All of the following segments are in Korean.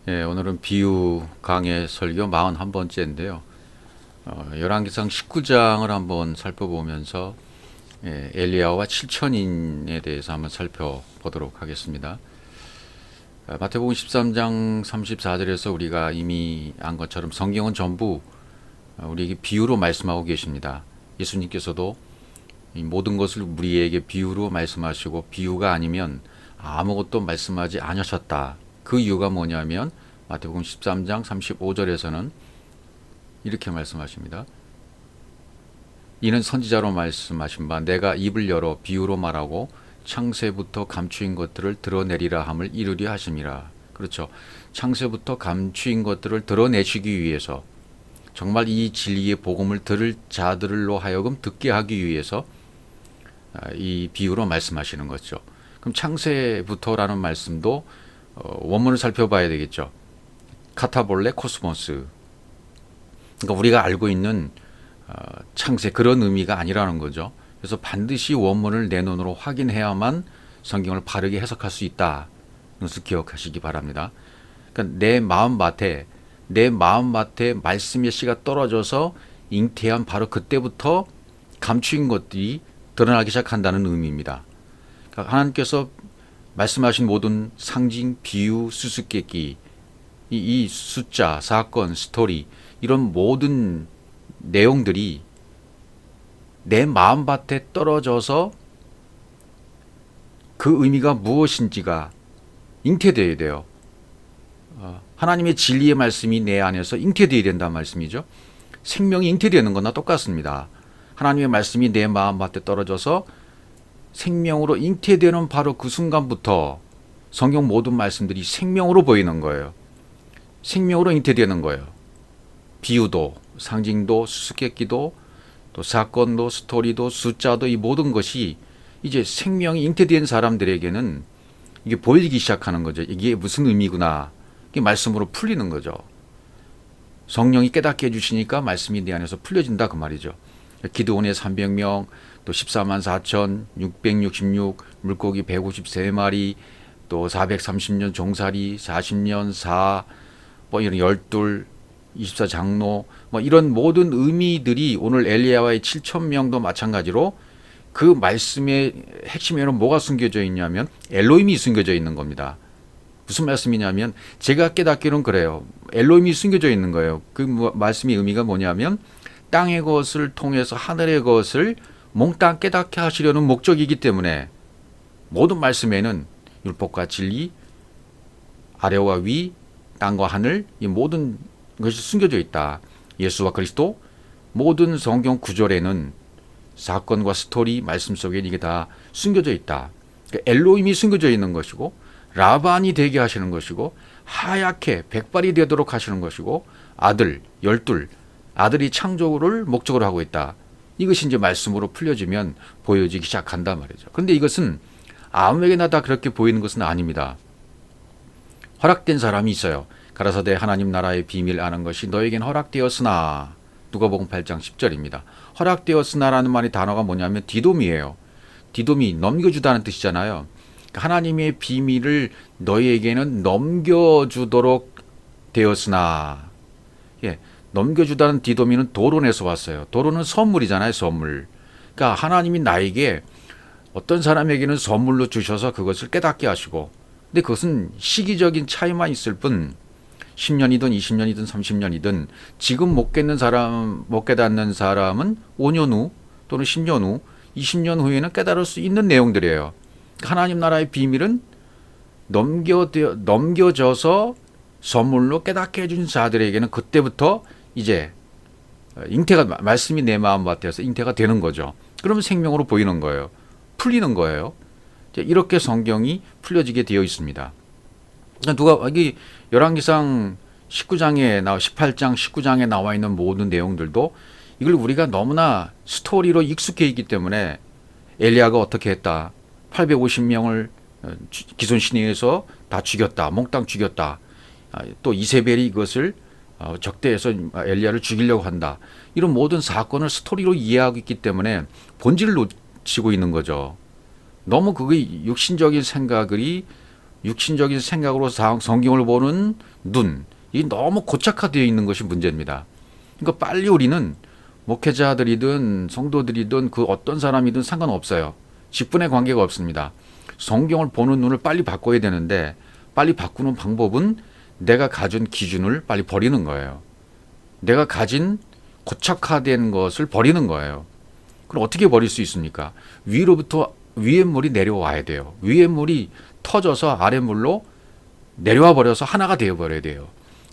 예, 오늘은 비유 강의 설교 41번째인데요. 열왕기상 19장을 한번 살펴보면서 엘리야와 7천인에 대해서 한번 살펴보도록 하겠습니다. 마태복음 13장 34절에서 우리가 이미 안 것처럼 성경은 전부 우리에게 비유로 말씀하고 계십니다. 예수님께서도 이 모든 것을 우리에게 비유로 말씀하시고 비유가 아니면 아무것도 말씀하지 않으셨다. 그 이유가 뭐냐면 마태복음 13장 35절에서는 이렇게 말씀하십니다. 이는 선지자로 말씀하신 바 내가 입을 열어 비유로 말하고 창세부터 감추인 것들을 드러내리라 함을 이루려 하심이라. 그렇죠. 창세부터 감추인 것들을 드러내시기 위해서 정말 이 진리의 복음을 들을 자들로 하여금 듣게 하기 위해서 이 비유로 말씀하시는 거죠. 그럼 창세부터라는 말씀도 원문을 살펴봐야 되겠죠. 카타볼레 코스모스. 그러니까 우리가 알고 있는 창세 그런 의미가 아니라는 거죠. 그래서 반드시 원문을 내 눈으로 확인해야만 성경을 바르게 해석할 수 있다. 것을 기억하시기 바랍니다. 그러니까 내 마음밭에 말씀의 씨가 떨어져서 잉태한 바로 그때부터 감추인 것들이 드러나기 시작한다는 의미입니다. 그러니까 하나님께서 말씀하신 모든 상징, 비유, 수수께끼, 이 숫자, 사건, 스토리 이런 모든 내용들이 내 마음밭에 떨어져서 그 의미가 무엇인지가 잉태되어야 돼요. 하나님의 진리의 말씀이 내 안에서 잉태되어야 된다는 말씀이죠. 생명이 잉태되는 거나 똑같습니다. 하나님의 말씀이 내 마음밭에 떨어져서 생명으로 잉태되는 바로 그 순간부터 성경 모든 말씀들이 생명으로 보이는 거예요. 생명으로 잉태되는 거예요. 비유도, 상징도, 수수께끼도, 또 사건도, 스토리도, 숫자도 이 모든 것이 이제 생명이 잉태된 사람들에게는 이게 보이기 시작하는 거죠. 이게 무슨 의미구나. 이게 말씀으로 풀리는 거죠. 성령이 깨닫게 해주시니까 말씀이 내 안에서 풀려진다 그 말이죠. 기드온의 300명, 또 14만 4천, 666, 물고기 153마리, 또 430년 종살이, 40년 4, 뭐 이런 12, 24장로, 뭐 이런 모든 의미들이 오늘 엘리야와의 7,000명도 마찬가지로 그 말씀의 핵심에는 뭐가 숨겨져 있냐면 엘로힘이 숨겨져 있는 겁니다. 무슨 말씀이냐면 제가 깨닫기로는 그래요. 엘로힘이 숨겨져 있는 거예요. 그 말씀의 의미가 뭐냐면 땅의 것을 통해서 하늘의 것을 몽땅 깨닫게 하시려는 목적이기 때문에 모든 말씀에는 율법과 진리, 아래와 위, 땅과 하늘 이 모든 것이 숨겨져 있다. 예수와 그리스도 모든 성경 구절에는 사건과 스토리 말씀 속에 이게 다 숨겨져 있다. 그러니까 엘로힘이 숨겨져 있는 것이고 라반이 되게 하시는 것이고 하얗게 백발이 되도록 하시는 것이고 아들 12 아들이 창조를 목적으로 하고 있다. 이것이 이제 말씀으로 풀려지면 보여지기 시작한단 말이죠. 그런데 이것은 아무에게나 다 그렇게 보이는 것은 아닙니다. 허락된 사람이 있어요. 가라사대 하나님 나라의 비밀 아는 것이 너에겐 허락되었으나 누가복음 8장 10절입니다. 허락되었으나라는 말이 단어가 뭐냐면 디돔이에요. 디돔이 넘겨주다는 뜻이잖아요. 하나님의 비밀을 너희에게는 넘겨주도록 되었으나 예, 넘겨주다는 디도미는 도론에서 왔어요. 도론은 선물이잖아요. 선물. 그러니까 하나님이 나에게 어떤 사람에게는 선물로 주셔서 그것을 깨닫게 하시고 근데 그것은 시기적인 차이만 있을 뿐 10년이든 20년이든 30년이든 지금 못 깨닫는 사람은 5년 후 또는 10년 후 20년 후에는 깨달을 수 있는 내용들이에요. 하나님 나라의 비밀은 넘겨져서 선물로 깨닫게 해준 자들에게는 그때부터 이제 잉태가 말씀이 내 마음밭에서 잉태가 되는 거죠. 그러면 생명으로 보이는 거예요. 풀리는 거예요. 이렇게 성경이 풀려지게 되어 있습니다. 누가 여기 열왕기상 18장 19장에 나와 있는 모든 내용들도 이걸 우리가 너무나 스토리로 익숙해 있기 때문에 엘리야가 어떻게 했다. 850명을 기손 시내에서 다 죽였다. 몽땅 죽였다. 또 이세벨이 이것을 적대해서 엘리야를 죽이려고 한다. 이런 모든 사건을 스토리로 이해하고 있기 때문에 본질을 놓치고 있는 거죠. 너무 그게 육신적인 생각이 육신적인 생각으로 성경을 보는 눈, 이 너무 고착화되어 있는 것이 문제입니다. 그러니까 빨리 우리는 목회자들이든 성도들이든 그 어떤 사람이든 상관없어요. 직분의 관계가 없습니다. 성경을 보는 눈을 빨리 바꿔야 되는데 빨리 바꾸는 방법은 내가 가진 기준을 빨리 버리는 거예요. 내가 가진 고착화된 것을 버리는 거예요. 그럼 어떻게 버릴 수 있습니까? 위로부터 위에 물이 내려와야 돼요. 위에 물이 터져서 아래 물로 내려와 버려서 하나가 되어 버려야 돼요.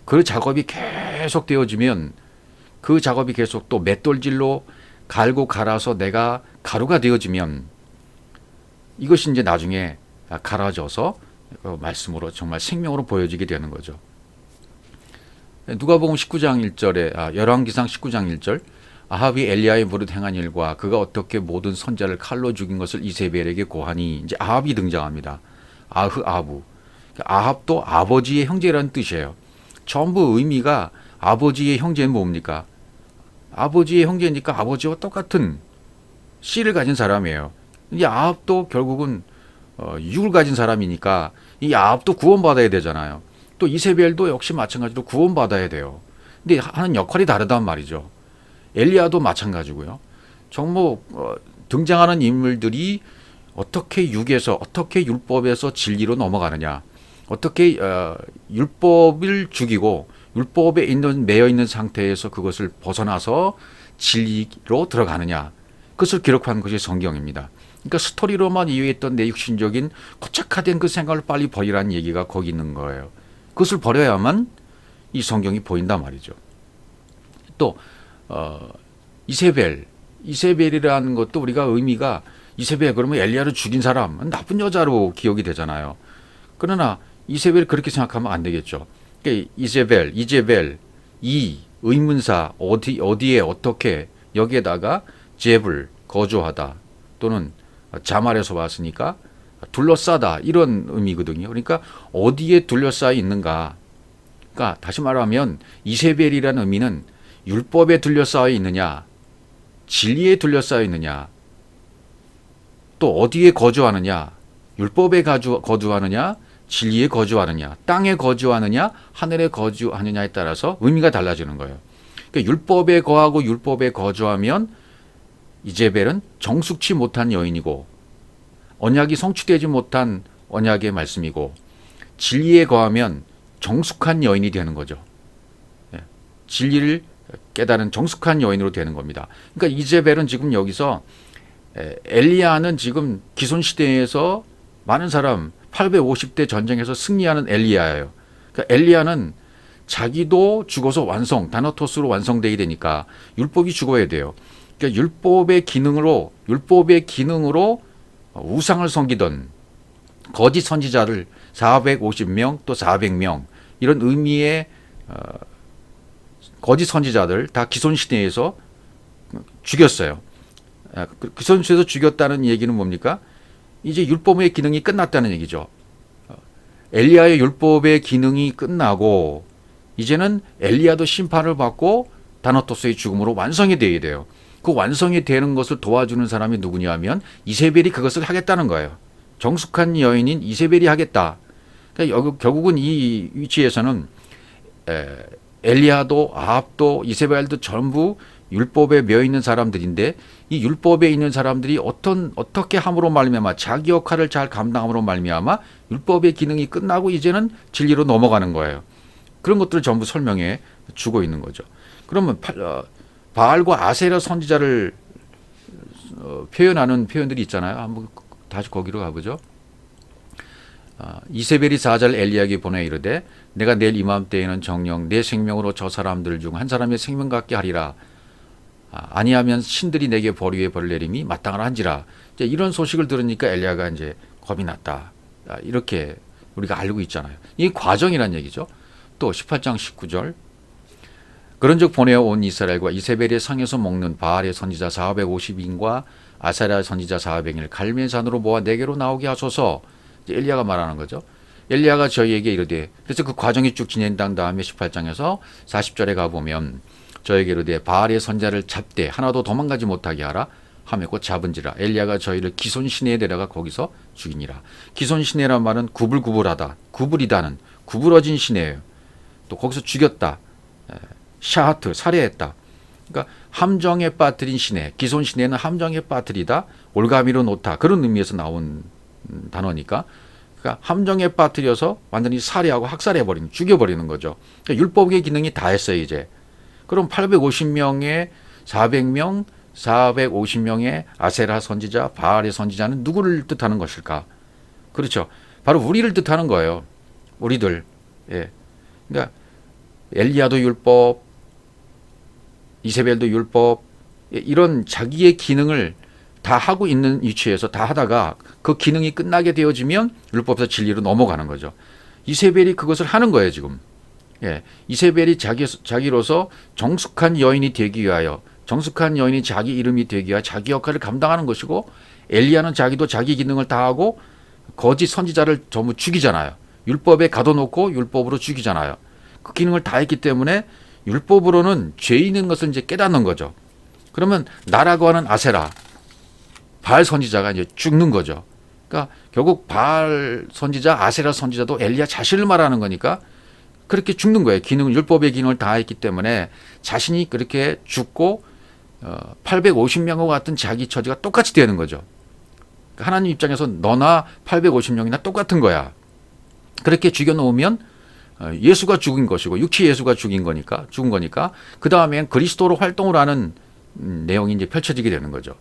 그 작업이 계속 되어지면 그 작업이 계속 또 맷돌질로 갈고 갈아서 내가 가루가 되어지면 이것이 이제 나중에 갈아져서 말씀으로 정말 생명으로 보여지게 되는 거죠. 누가복음 19장 1절에 열왕기상 19장 1절 아합이 엘리야의 무릇 행한 일과 그가 어떻게 모든 선자를 칼로 죽인 것을 이세벨에게 고하니 이제 아합이 등장합니다. 아흐아부. 아합도 아버지의 형제라는 뜻이에요. 전부 의미가 아버지의 형제는 뭡니까? 아버지의 형제니까 아버지와 똑같은 씨를 가진 사람이에요. 이 아합도 결국은 육을 가진 사람이니까 이 아합도 구원받아야 되잖아요. 또 이세벨도 역시 마찬가지로 구원받아야 돼요. 근데 하는 역할이 다르단 말이죠. 엘리야도 마찬가지고요. 정말 등장하는 인물들이 어떻게 육에서 어떻게 율법에서 진리로 넘어가느냐, 어떻게 율법을 죽이고 율법에 매여 있는 상태에서 그것을 벗어나서 진리로 들어가느냐, 그것을 기록한 것이 성경입니다. 그러니까 스토리로만 이해했던 내 육신적인 고착화된 그 생각을 빨리 버리라는 얘기가 거기 있는 거예요. 그것을 버려야만 이 성경이 보인단 말이죠. 또 이세벨이라는 것도 우리가 의미가 이세벨 그러면 엘리야를 죽인 사람, 나쁜 여자로 기억이 되잖아요. 그러나 이세벨 그렇게 생각하면 안 되겠죠. 그러니까 이제벨, 이 의문사 어디에 어떻게 여기에다가 제불 거주하다 또는 자말에서 왔으니까 둘러싸다 이런 의미거든요. 그러니까 어디에 둘러싸여 있는가. 그러니까 다시 말하면 이세벨이라는 의미는 율법에 둘러싸여 있느냐, 진리에 둘러싸여 있느냐, 또 어디에 거주하느냐, 율법에 거주하느냐, 진리에 거주하느냐, 땅에 거주하느냐, 하늘에 거주하느냐에 따라서 의미가 달라지는 거예요. 그러니까 율법에 거하고 율법에 거주하면 이제벨은 정숙치 못한 여인이고 언약이 성취되지 못한 언약의 말씀이고, 진리에 거하면 정숙한 여인이 되는 거죠. 진리를 깨달은 정숙한 여인으로 되는 겁니다. 그러니까 이제벨은 지금 여기서 엘리야는 지금 기손 시대에서 많은 사람 850대 전쟁에서 승리하는 엘리야예요. 그러니까 엘리야는 자기도 죽어서 다나토스로 완성되게 되니까 율법이 죽어야 돼요. 그러니까 율법의 기능으로 우상을 섬기던 거짓 선지자를 450명 또 400명 이런 의미의 거짓 선지자들 다 기손 시대에서 죽였어요. 기손 시대에서 죽였다는 얘기는 뭡니까? 이제 율법의 기능이 끝났다는 얘기죠. 엘리야의 율법의 기능이 끝나고 이제는 엘리야도 심판을 받고 다나토스의 죽음으로 완성이 되어야 돼요. 그 완성이 되는 것을 도와주는 사람이 누구냐 하면 이세벨이 그것을 하겠다는 거예요. 정숙한 여인인 이세벨이 하겠다. 그러니까 결국은 이 위치에서는 엘리야도 아합도 이세벨도 전부 율법에 매여 있는 사람들인데 이 율법에 있는 사람들이 어떻게 함으로 말미암아 자기 역할을 잘 감당함으로 말미암아 율법의 기능이 끝나고 이제는 진리로 넘어가는 거예요. 그런 것들을 전부 설명해 주고 있는 거죠. 그러면 바알과 아세라 선지자를 표현하는 표현들이 있잖아요. 한번 다시 거기로 가보죠. 이세벨이 사자를 엘리야에게 보내 이르되 내가 내일 이맘때에는 정녕 내 생명으로 저 사람들 중 한 사람의 생명 같게 하리라. 아니하면 신들이 내게 벌 위에 벌을 내림이 마땅하라 한지라. 이제 이런 소식을 들으니까 엘리야가 이제 겁이 났다. 이렇게 우리가 알고 있잖아요. 이 과정이란 얘기죠. 또 18장 19절 그런즉 보내어 온 이스라엘과 이세벨의 상에서 먹는 바알의 선지자 450인과 아사랴 선지자 400인을 갈멜산으로 모아 내게로 나오게 하소서. 이제 엘리야가 말하는 거죠. 엘리야가 저희에게 이르되, 그래서 그 과정이 쭉 진행된 다음에 18장에서 40절에 가보면 저에게 이르되 바알의 선자를 잡되 하나도 도망가지 못하게 하라. 하며 곧 잡은지라. 엘리야가 저희를 기손 시내에 데려가 거기서 죽이니라. 기손 시내란 말은 구불구불하다, 구불이다는 구부러진 시내예요. 또 거기서 죽였다, 샤하트 살해했다. 그러니까 함정에 빠뜨린 시내, 기손 시내는 함정에 빠뜨리다, 올가미로 놓다, 그런 의미에서 나온 단어니까, 그러니까 함정에 빠뜨려서 완전히 살해하고 학살해버리는, 죽여버리는 거죠. 그러니까 율법의 기능이 다 했어요 이제. 그럼 850명의 400명, 450명의 아세라 선지자, 바알의 선지자는 누구를 뜻하는 것일까? 그렇죠. 바로 우리를 뜻하는 거예요. 우리들. 예. 그러니까 엘리야도 율법, 이세벨도 율법, 이런 자기의 기능을 다 하고 있는 위치에서 다 하다가 그 기능이 끝나게 되어지면 율법에서 진리로 넘어가는 거죠. 이세벨이 그것을 하는 거예요 지금. 예, 이세벨이 자기로서 정숙한 여인이 되기 위하여, 정숙한 여인이 자기 이름이 되기 위하여 자기 역할을 감당하는 것이고, 엘리야는 자기도 자기 기능을 다 하고 거짓 선지자를 전부 죽이잖아요. 율법에 가둬놓고 율법으로 죽이잖아요. 그 기능을 다 했기 때문에 율법으로는 죄 있는 것을 이제 깨닫는 거죠. 그러면 나라고 하는 아세라, 바알 선지자가 이제 죽는 거죠. 그러니까 결국 바알 선지자, 아세라 선지자도 엘리야 자신을 말하는 거니까 그렇게 죽는 거예요. 기능, 율법의 기능을 다했기 때문에 자신이 그렇게 죽고 850명과 같은 자기 처지가 똑같이 되는 거죠. 하나님 입장에서 너나 850명이나 똑같은 거야. 그렇게 죽여놓으면 예수가 죽은 것이고 육체 예수가 죽은 거니까 그 다음엔 그리스도로 활동을 하는 내용이 이제 펼쳐지게 되는 거죠.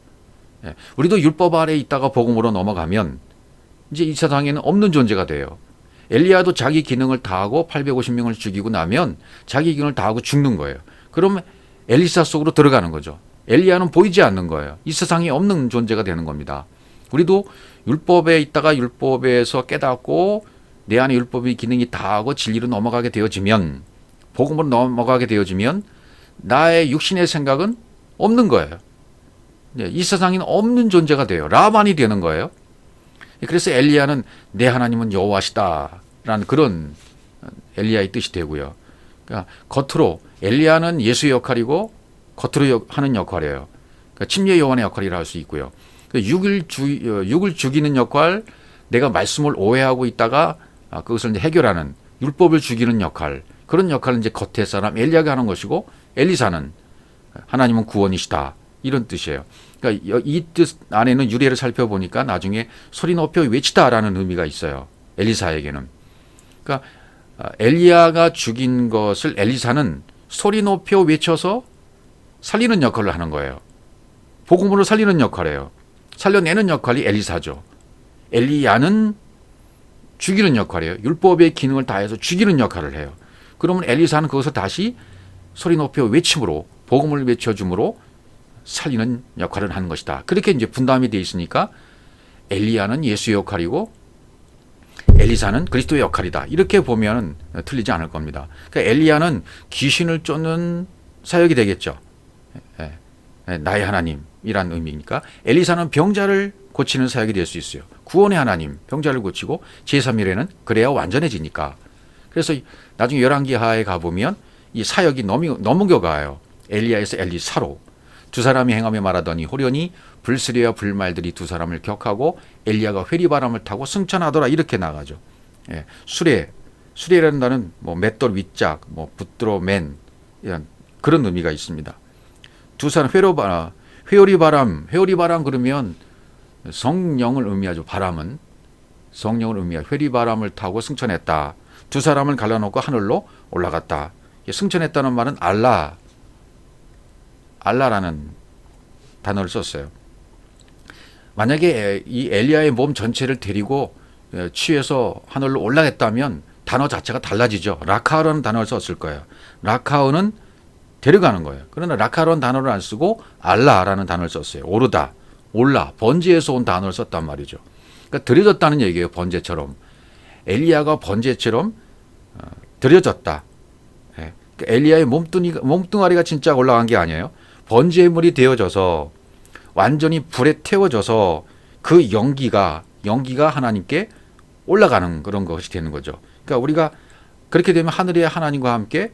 우리도 율법 아래에 있다가 복음으로 넘어가면 이제 이 세상에는 없는 존재가 돼요. 엘리야도 자기 기능을 다하고 850명을 죽이고 나면 자기 기능을 다하고 죽는 거예요. 그러면 엘리사 속으로 들어가는 거죠. 엘리야는 보이지 않는 거예요. 이 세상에 없는 존재가 되는 겁니다. 우리도 율법에 있다가 율법에서 깨닫고 내 안에 율법의 기능이 다하고 진리로 넘어가게 되어지면, 복음으로 넘어가게 되어지면 나의 육신의 생각은 없는 거예요. 이 세상에는 없는 존재가 돼요. 라반이 되는 거예요. 그래서 엘리야는 내 하나님은 여호와시다라는 그런 엘리야의 뜻이 되고요. 그러니까 겉으로 엘리야는 예수의 역할이고 겉으로 하는 역할이에요. 그러니까 침례 요한의 역할이라 할 수 있고요. 육을 죽이는 역할, 내가 말씀을 오해하고 있다가 그것을 이제 해결하는, 율법을 죽이는 역할, 그런 역할은 이제 겉의 사람 엘리야가 하는 것이고, 엘리사는 하나님은 구원이시다, 이런 뜻이에요. 그러니까 이 뜻 안에는 유래를 살펴보니까 나중에 소리 높여 외치다라는 의미가 있어요. 엘리사에게는. 그러니까 엘리야가 죽인 것을 엘리사는 소리 높여 외쳐서 살리는 역할을 하는 거예요. 복음으로 살리는 역할이에요. 살려내는 역할이 엘리사죠. 엘리야는 죽이는 역할이에요. 율법의 기능을 다해서 죽이는 역할을 해요. 그러면 엘리사는 그것을 다시 소리 높여 외침으로, 복음을 외쳐줌으로 살리는 역할을 하는 것이다. 그렇게 이제 분담이 되어 있으니까 엘리야는 예수의 역할이고 엘리사는 그리스도의 역할이다. 이렇게 보면 틀리지 않을 겁니다. 그러니까 엘리야는 귀신을 쫓는 사역이 되겠죠. 나의 하나님이란 의미니까. 엘리사는 병자를 고치는 사역이 될 수 있어요. 구원의 하나님, 병자를 고치고 제3일에는 그래야 완전해지니까. 그래서 나중에 열왕기하에 가보면 이 사역이 넘겨가요. 엘리야에서 엘리사로. 두 사람이 행하며 말하더니 호련히 불스레와 불말들이 두 사람을 격하고 엘리야가 회리바람을 타고 승천하더라, 이렇게 나가죠. 수레라는 단어는 뭐 맷돌 윗짝, 뭐 붙들어 맨, 이런 그런 의미가 있습니다. 두 사람 회오리바람 그러면 성령을 의미하죠. 바람은 성령을 의미하죠. 회리바람을 타고 승천했다. 두 사람을 갈라놓고 하늘로 올라갔다. 승천했다는 말은 알라라는 단어를 썼어요. 만약에 이 엘리야의 몸 전체를 데리고 취해서 하늘로 올라갔다면 단어 자체가 달라지죠. 라카라는 단어를 썼을 거예요. 라카오는 데려가는 거예요. 그러나 라카라는 단어를 안 쓰고 알라라는 단어를 썼어요. 오르다, 올라, 번제에서 온 단어를 썼단 말이죠. 그러니까 들여졌다는 얘기예요. 번제처럼. 엘리야가 번제처럼 들여졌다. 그러니까 엘리야의 몸뚱아리가 진짜 올라간 게 아니에요. 번제물이 되어져서 완전히 불에 태워져서 그 연기가 하나님께 올라가는 그런 것이 되는 거죠. 그러니까 우리가 그렇게 되면 하늘의 하나님과 함께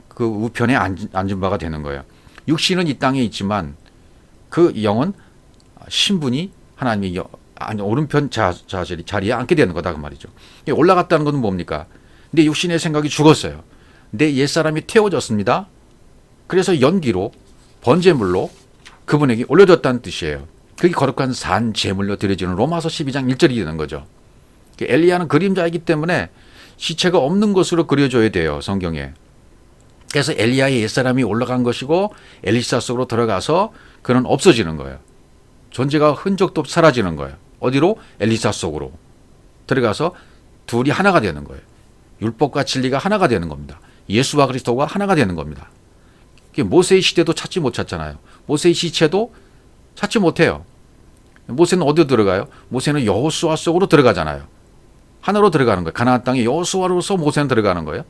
그 우편에 앉은 바가 되는 거예요. 육신은 이 땅에 있지만 그 영은 신분이 하나님의 오른편 자리에 앉게 되는 거다 그 말이죠. 올라갔다는 것은 뭡니까? 내 육신의 생각이 죽었어요. 내 옛사람이 태워졌습니다. 그래서 연기로 번제물로 그분에게 올려졌다는 뜻이에요. 그게 거룩한 산 제물로 드려지는 로마서 12장 1절이 되는 거죠. 엘리야는 그림자이기 때문에 시체가 없는 것으로 그려져야 돼요, 성경에. 그래서 엘리야의 옛사람이 올라간 것이고 엘리사 속으로 들어가서 그는 없어지는 거예요. 존재가 흔적도 없이 사라지는 거예요. 어디로? 엘리사 속으로 들어가서 둘이 하나가 되는 거예요. 율법과 진리가 하나가 되는 겁니다. 예수와 그리스도가 하나가 되는 겁니다. 모세의 시대도 찾지 못 찾잖아요. 모세의 시체도 찾지 못해요. 모세는 어디로 들어가요? 모세는 여호수아 속으로 들어가잖아요. 하나로 들어가는 거예요. 가나안 땅에 여호수아로서 모세는 들어가는 거예요.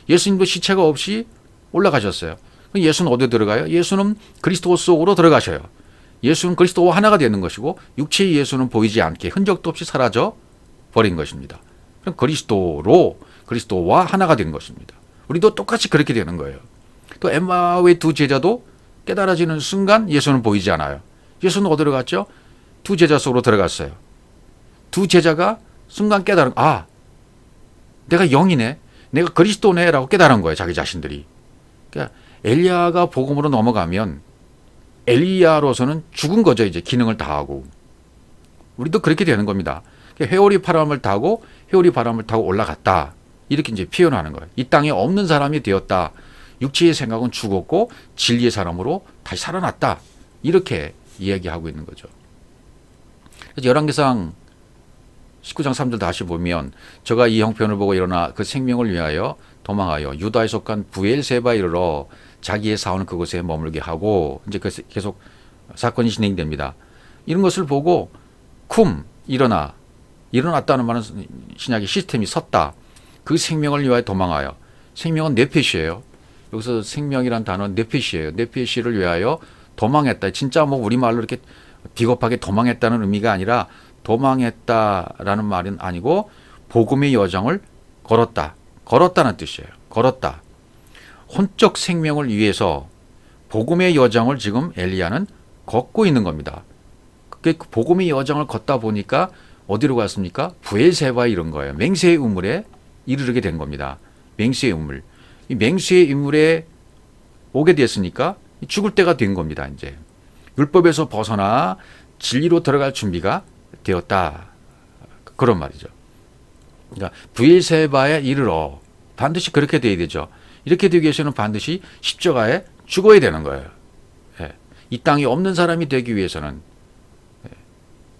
예수님도 시체가 없이 올라가셨어요. 예수는 어디로 들어가요? 예수는 그리스도 속으로 들어가셔요. 예수는 그리스도와 하나가 되는 것이고 육체의 예수는 보이지 않게 흔적도 없이 사라져 버린 것입니다. 그럼 그리스도와 하나가 되는 것입니다. 우리도 똑같이 그렇게 되는 거예요. 또 엠마오의 두 제자도 깨달아지는 순간 예수는 보이지 않아요. 예수는 어디로 갔죠? 두 제자 속으로 들어갔어요. 두 제자가 순간 깨달은, 내가 영이네, 내가 그리스도네 라고 깨달은 거예요. 자기 자신들이. 그러니까 엘리야가 복음으로 넘어가면 엘리야로서는 죽은 거죠. 이제 기능을 다하고. 우리도 그렇게 되는 겁니다. 회오리 바람을 타고 올라갔다. 이렇게 이제 표현하는 거예요. 이 땅에 없는 사람이 되었다. 육체의 생각은 죽었고 진리의 사람으로 다시 살아났다. 이렇게 이야기하고 있는 거죠. 그래서 열왕기상 19장 3절 다시 보면 저가 이 형편을 보고 일어나 그 생명을 위하여 도망하여 유다에 속한 부엘세바에 이르러 자기의 사원을 그곳에 머물게 하고 이제 계속 사건이 진행됩니다. 이런 것을 보고 일어났다는 말은 신약의 시스템이 섰다. 그 생명을 위하여 도망하여. 생명은 네페시예요. 여기서 생명이란 단어는 네페시예요. 네페시를 위하여 도망했다. 진짜 뭐 우리말로 이렇게 비겁하게 도망했다는 의미가 아니라 도망했다라는 말은 아니고 복음의 여정을 걸었다는 뜻이에요. 걸었다. 혼적 생명을 위해서 복음의 여정을 지금 엘리야는 걷고 있는 겁니다. 그 복음의 여정을 걷다 보니까 어디로 갔습니까? 부엘세바에 이른 거예요. 맹세의 우물에 이르게 된 겁니다. 맹세의 우물. 이 맹세의 우물에 오게 됐으니까 죽을 때가 된 겁니다. 이제 율법에서 벗어나 진리로 들어갈 준비가 되었다. 그런 말이죠. 그러니까 부엘세바에 이르러 반드시 그렇게 돼야 되죠. 이렇게 되기 위해서는 반드시 십자가에 죽어야 되는 거예요. 이 땅에 없는 사람이 되기 위해서는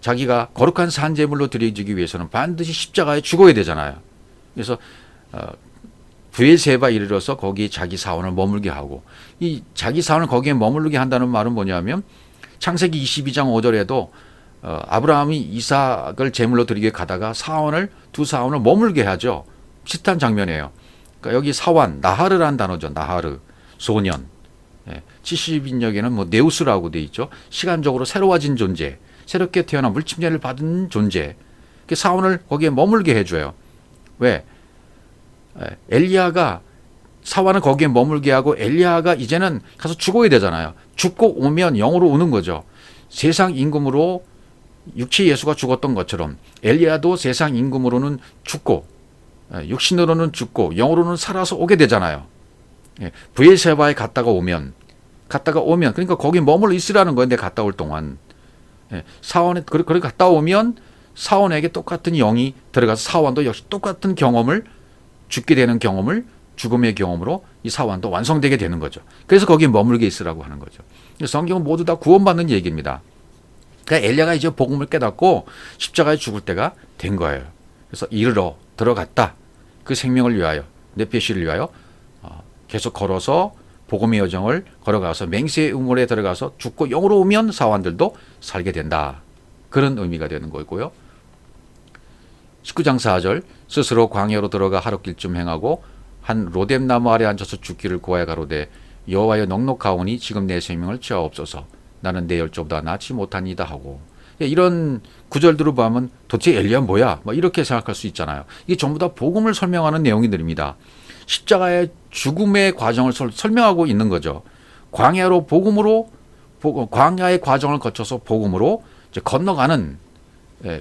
자기가 거룩한 산제물로 드려지기 위해서는 반드시 십자가에 죽어야 되잖아요. 그래서 부엘세바에 이르러서 거기에 자기 사원을 머물게 하고 이 자기 사원을 거기에 머물게 한다는 말은 뭐냐면 창세기 22장 5절에도 아브라함이 이삭을 제물로 드리게 가다가 두 사원을 머물게 하죠. 비슷한 장면이에요. 그러니까 여기 사완, 나하르라는 단어죠. 나하르, 소년. 70인역에는 뭐 네우스라고 돼 있죠. 시간적으로 새로워진 존재, 새롭게 태어난 물침례를 받은 존재. 사원을 거기에 머물게 해줘요. 왜? 엘리야가 사원을 거기에 머물게 하고 엘리야가 이제는 가서 죽어야 되잖아요. 죽고 오면 영으로 오는 거죠. 세상 임금으로 육체 예수가 죽었던 것처럼 엘리야도 세상 임금으로는 죽고 육신으로는 죽고 영으로는 살아서 오게 되잖아요. 부엘세바에 갔다가 오면 그러니까 거기 머물러 있으라는 거예요. 내가 갔다 올 동안 사원에 그렇게 갔다 오면 사원에게 똑같은 영이 들어가서 사원도 역시 똑같은 경험을 죽게 되는 경험을 죽음의 경험으로 이 사원도 완성되게 되는 거죠. 그래서 거기에 머물게 있으라고 하는 거죠. 성경은 모두 다 구원받는 얘기입니다. 그러니까 엘리야가 이제 복음을 깨닫고 십자가에 죽을 때가 된 거예요. 그래서 이르러 들어갔다. 그 생명을 위하여 네페시를 위하여 계속 걸어서 복음의 여정을 걸어가서 맹세의 우물에 들어가서 죽고 영으로 오면 사원들도 살게 된다. 그런 의미가 되는 거고요. 19장 4절 스스로 광야로 들어가 하룻길쯤 행하고 한 로뎀나무 아래 앉아서 죽기를 구하여 가로되 여호와여 넉넉하오니 지금 내 생명을 취하옵소서 나는 내 열조보다 낫지 못하니다 하고 이런 구절들을 보면 도대체 엘리야 뭐야? 이렇게 생각할 수 있잖아요. 이게 전부 다 복음을 설명하는 내용들입니다. 십자가의 죽음의 과정을 설명하고 있는 거죠. 광야의 과정을 거쳐서 복음으로 이제 건너가는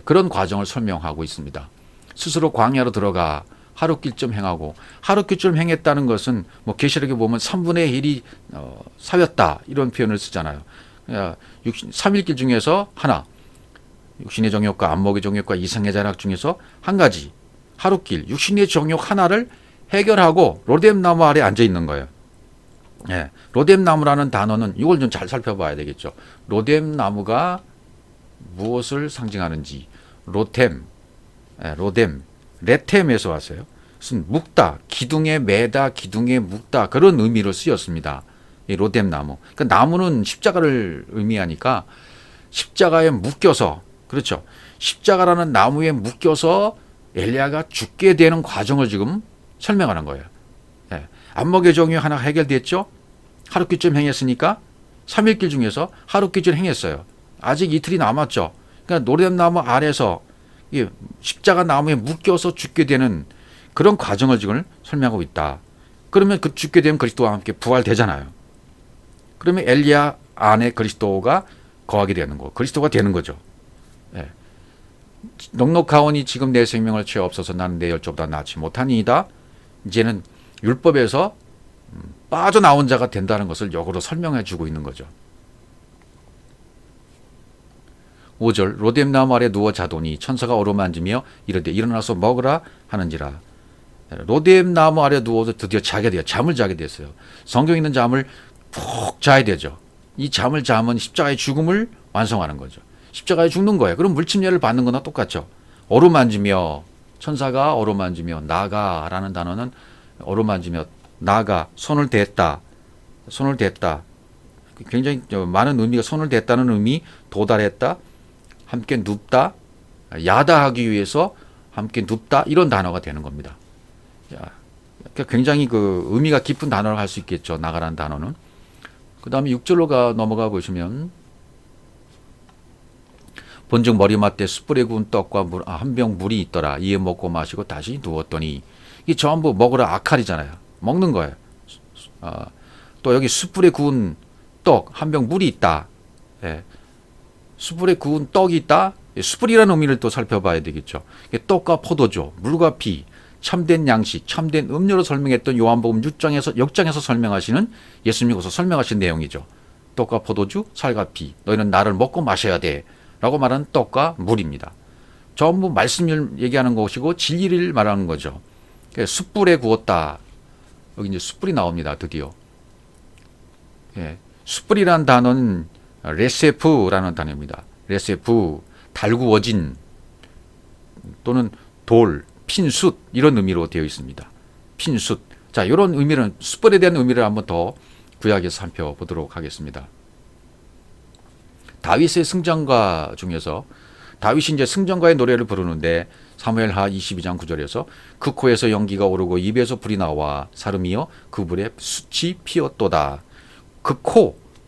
그런 과정을 설명하고 있습니다. 스스로 광야로 들어가 하룻길쯤 행하고, 하룻길쯤 행했다는 것은 뭐 계시록에 보면 3분의 1이 사였다 이런 표현을 쓰잖아요. 3일길 중에서 하나, 육신의 정욕과 안목의 정욕과 이성의 자락 중에서 한 가지 하룻길 육신의 정욕 하나를 해결하고 로뎀나무 아래 앉아 있는 거예요. 로뎀나무라는 단어는 이걸 좀 잘 살펴봐야 되겠죠. 로뎀나무가 무엇을 상징하는지. 로뎀, 레템에서 왔어요. 무슨 묵다, 기둥에 매다, 기둥에 묵다 그런 의미로 쓰였습니다. 이 로뎀나무. 그러니까 나무는 십자가를 의미하니까 십자가에 묶여서, 그렇죠. 십자가라는 나무에 묶여서 엘리야가 죽게 되는 과정을 지금 설명하는 거예요. 안목의 정욕 하나 해결됐죠. 하룻길쯤 행했으니까 3일길 중에서 하룻길쯤 행했어요. 아직 이틀이 남았죠. 그러니까 로뎀나무 아래서 십자가 나무에 묶여서 죽게 되는 그런 과정을 지금 설명하고 있다. 그러면 그 죽게 되면 그리스도와 함께 부활되잖아요. 그러면 엘리야 안에 그리스도가 거하게 되는 거, 그리스도가 되는 거죠. 넉넉하오니 지금 내 생명을 취하옵소서. 나는 내 열조보다 낫지 못하니이다. 이제는 율법에서 빠져나온 자가 된다는 것을 역으로 설명해 주고 있는 거죠. 5절 로뎀나무 아래 누워 자더니 천사가 어루만지며 이르되 일어나서 먹으라 하는지라. 로뎀나무 아래 누워서 드디어 자게 돼요. 잠을 자게 됐어요. 성경에 있는 잠을 푹 자야 되죠. 이 잠을 자면 십자가의 죽음을 완성하는 거죠. 십자가에 죽는 거예요. 그럼 물침례를 받는 거나 똑같죠. 어루만지며, 천사가 어루만지며, 나가라는 단어는 어루만지며, 나가, 손을 댔다. 굉장히 많은 의미가, 손을 댔다는 의미, 도달했다, 함께 눕다, 야다하기 위해서 함께 눕다, 이런 단어가 되는 겁니다. 그러니까 굉장히 그 의미가 깊은 단어를 할 수 있겠죠. 나가라는 단어는. 그 다음에 6절로 넘어가 보시면 본즉 머리맡에 숯불에 구운 떡과 한 병 물이 있더라. 이에 먹고 마시고 다시 누웠더니, 이게 전부 먹으라 아칼이잖아요. 먹는 거예요. 또 여기 숯불에 구운 떡, 한 병 물이 있다. 숯불에 구운 떡이 있다. 숯불이라는 의미를 또 살펴봐야 되겠죠. 떡과 포도주, 물과 피, 참된 양식, 참된 음료로 설명했던 요한복음 6장에서 설명하시는, 예수님께서 설명하신 내용이죠. 떡과 포도주, 살과 피, 너희는 나를 먹고 마셔야 돼 라고 말하는 떡과 물입니다. 전부 말씀을 얘기하는 것이고 진리를 말하는 거죠. 숯불에 구웠다. 여기 이제 숯불이 나옵니다. 드디어. 숯불이라는 단어는 레세프라는 단어입니다. 레세프, 달구어진 또는 돌, 핀숯 이런 의미로 되어 있습니다. 핀숯. 자, 이런 의미는, 숯불에 대한 의미를 한번 더 구약에서 살펴보도록 하겠습니다. 다윗의 승전가 중에서 다윗이 이제 승전가의 노래를 부르는데 사무엘하 22장 9절에서 그 코에서 연기가 오르고 입에서 불이 나와 사름이여 그 불에 숯이 피었도다. 그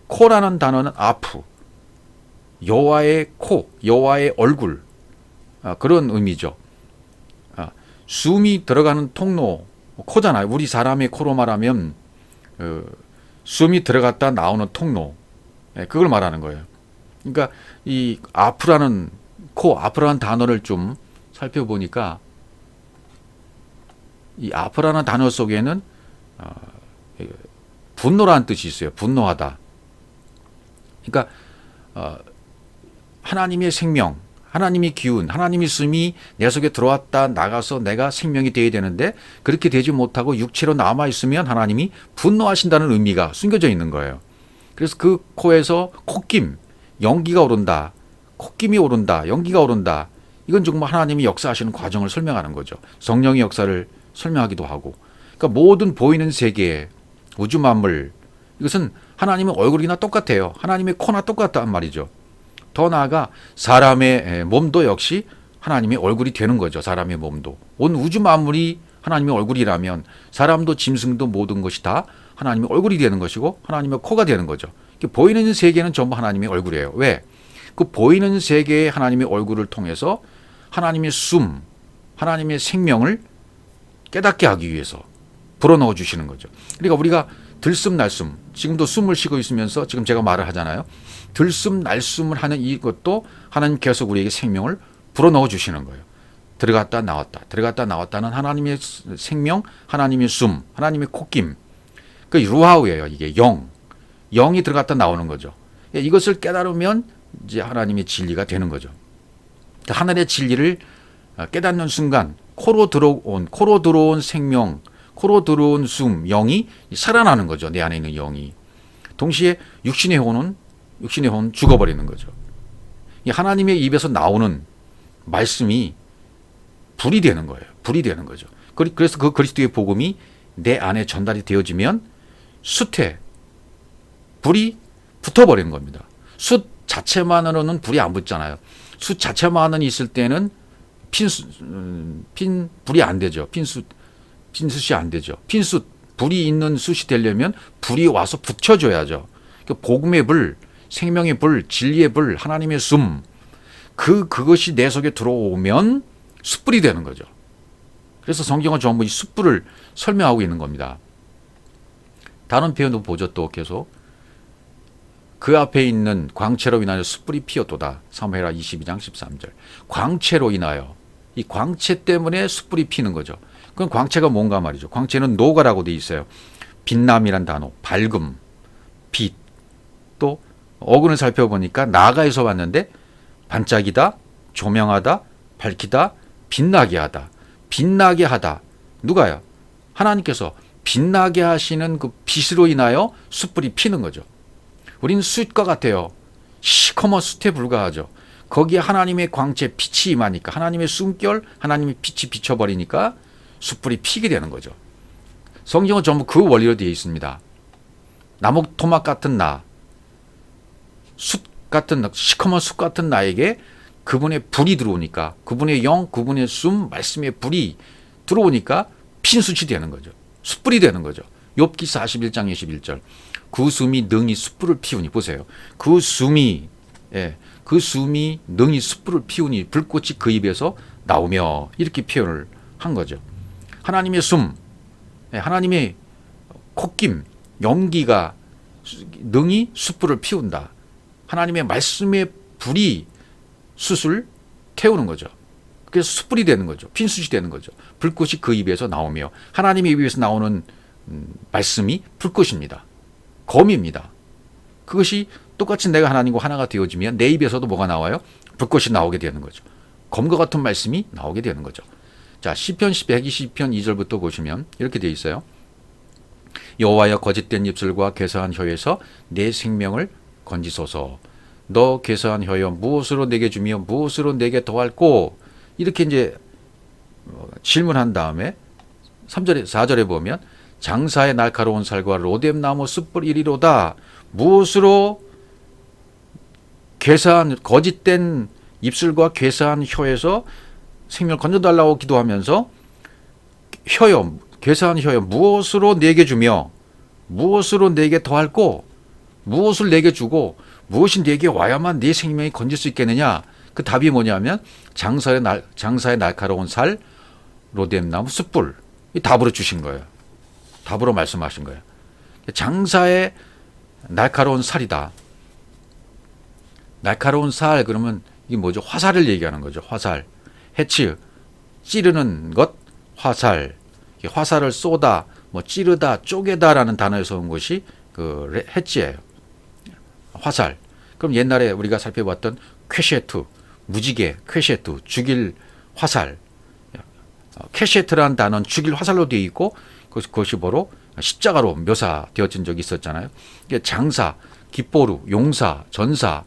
코라는 단어는 아프, 여호와의 코, 여호와의 얼굴, 그런 의미죠. 숨이 들어가는 통로, 코잖아요. 우리 사람의 코로 말하면 숨이 들어갔다 나오는 통로, 그걸 말하는 거예요. 그러니까 이 아프라는 단어를 좀 살펴보니까 이 아프라는 단어 속에는 분노라는 뜻이 있어요. 분노하다. 그러니까 하나님의 생명, 하나님의 기운, 하나님의 숨이 내 속에 들어왔다 나가서 내가 생명이 되어야 되는데 그렇게 되지 못하고 육체로 남아있으면 하나님이 분노하신다는 의미가 숨겨져 있는 거예요. 그래서 그 코에서 콧김, 연기가 오른다, 콧김이 오른다, 연기가 오른다. 이건 정말 하나님이 역사하시는 과정을 설명하는 거죠. 성령의 역사를 설명하기도 하고. 그러니까 모든 보이는 세계, 우주 만물, 이것은 하나님의 얼굴이나 똑같아요. 하나님의 코나 똑같단 말이죠. 더 나아가 사람의 몸도 역시 하나님의 얼굴이 되는 거죠. 사람의 몸도. 온 우주 만물이 하나님의 얼굴이라면 사람도 짐승도 모든 것이 다 하나님의 얼굴이 되는 것이고 하나님의 코가 되는 거죠. 보이는 세계는 전부 하나님의 얼굴이에요. 왜? 그 보이는 세계의 하나님의 얼굴을 통해서 하나님의 숨, 하나님의 생명을 깨닫게 하기 위해서 불어넣어 주시는 거죠. 그러니까 우리가 들숨날숨, 지금도 숨을 쉬고 있으면서 지금 제가 말을 하잖아요. 들숨날숨을 하는 이것도 하나님 계속 우리에게 생명을 불어넣어 주시는 거예요. 들어갔다 나왔다, 들어갔다 나왔다는 하나님의 생명, 하나님의 숨, 하나님의 콧김. 그 루하우예요. 이게 영이 들어갔다 나오는 거죠. 이것을 깨달으면 이제 하나님의 진리가 되는 거죠. 하늘의 진리를 깨닫는 순간 코로 들어온 생명, 코로 들어온 숨, 영이 살아나는 거죠. 내 안에 있는 영이. 동시에 육신의 혼은 죽어버리는 거죠. 이 하나님의 입에서 나오는 말씀이 불이 되는 거예요. 불이 되는 거죠. 그래서 그 그리스도의 복음이 내 안에 전달이 되어지면 숯에 불이 붙어버리는 겁니다. 숯 자체만으로는 불이 안 붙잖아요. 숯 자체만은 있을 때는 불이 안 되죠. 핀숯이 안 되죠. 핀숯, 불이 있는 숯이 되려면 불이 와서 붙여줘야죠. 복음의 불, 생명의 불, 진리의 불, 하나님의 숨, 그것이 내 속에 들어오면 숯불이 되는 거죠. 그래서 성경은 전부 이 숯불을 설명하고 있는 겁니다. 다른 표현도 보죠. 또 계속 그 앞에 있는 광채로 인하여 숯불이 피었도다. 사무엘하 22장 13절. 광채로 인하여, 이 광채 때문에 숯불이 피는 거죠. 그럼 광채가 뭔가 말이죠. 광채는 노가라고 돼 있어요. 빛남이란 단어, 밝음, 빛. 또 어근을 살펴보니까 나가에서 왔는데 반짝이다, 조명하다, 밝히다, 빛나게 하다. 빛나게 하다. 누가요? 하나님께서 빛나게 하시는 그 빛으로 인하여 숯불이 피는 거죠. 우리는 숯과 같아요. 시커먼 숯에 불과하죠. 거기에 하나님의 광채, 빛이 임하니까, 하나님의 숨결, 하나님의 빛이 비춰버리니까 숯불이 피게 되는 거죠. 성경은 전부 그 원리로 되어 있습니다. 나목 토막 같은 나, 숯 같은, 시커먼 숯 같은 나에게 그분의 불이 들어오니까, 그분의 영, 그분의 숨, 말씀의 불이 들어오니까 핀숯이 되는 거죠. 숯불이 되는 거죠. 욥기 41장 21절. 그 숨이 능히 숯불을 피우니, 보세요. 그 숨이 능히 숯불을 피우니 불꽃이 그 입에서 나오며, 이렇게 표현을 한 거죠. 하나님의 숨, 하나님의 콧김, 연기가 능히 숯불을 피운다. 하나님의 말씀의 불이 숯을 태우는 거죠. 그래서 숯불이 되는 거죠. 핀숯이 되는 거죠. 불꽃이 그 입에서 나오며, 하나님의 입에서 나오는 말씀이 불꽃입니다. 검입니다. 그것이 똑같이 내가 하나님과 하나가 되어지면 내 입에서도 뭐가 나와요? 불꽃이 나오게 되는 거죠. 검과 같은 말씀이 나오게 되는 거죠. 자, 시편 120편 2절부터 보시면 이렇게 되어 있어요. 여호와여, 거짓된 입술과 괴사한 혀에서 내 생명을 건지소서. 너 괴사한 혀여, 무엇으로 내게 주며 무엇으로 내게 더할꼬? 이렇게 이제 질문한 다음에 3절에 4절에 보면 장사의 날카로운 살과 로뎀나무 숯불 이리로다. 무엇으로 괴사한, 거짓된 입술과 괴사한 혀에서 생명을 건져달라고 기도하면서 혀여, 괴사한 혀여, 무엇으로 내게 주며 무엇으로 내게 더할꼬? 무엇을 내게 주고 무엇이 내게 와야만 내 생명이 건질 수 있겠느냐? 그 답이 뭐냐면 장사의 날카로운 살, 로뎀나무 숯불. 이 답으로 주신 거예요. 답으로 말씀하신 거예요. 장사의 날카로운 살이다. 날카로운 살, 그러면 이게 뭐죠? 화살을 얘기하는 거죠. 화살. 해치, 찌르는 것, 화살. 화살을 쏘다, 뭐 찌르다, 쪼개다라는 단어에서 온 것이 그 해치예요. 화살. 그럼 옛날에 우리가 살펴봤던 쾌셰트, 무지개, 쾌셰트, 죽일 화살. 쾌셰트라는 단어는 죽일 화살로 되어 있고, 그것이 바로 십자가로 묘사되어진 적이 있었잖아요. 장사, 깃보루, 용사, 전사의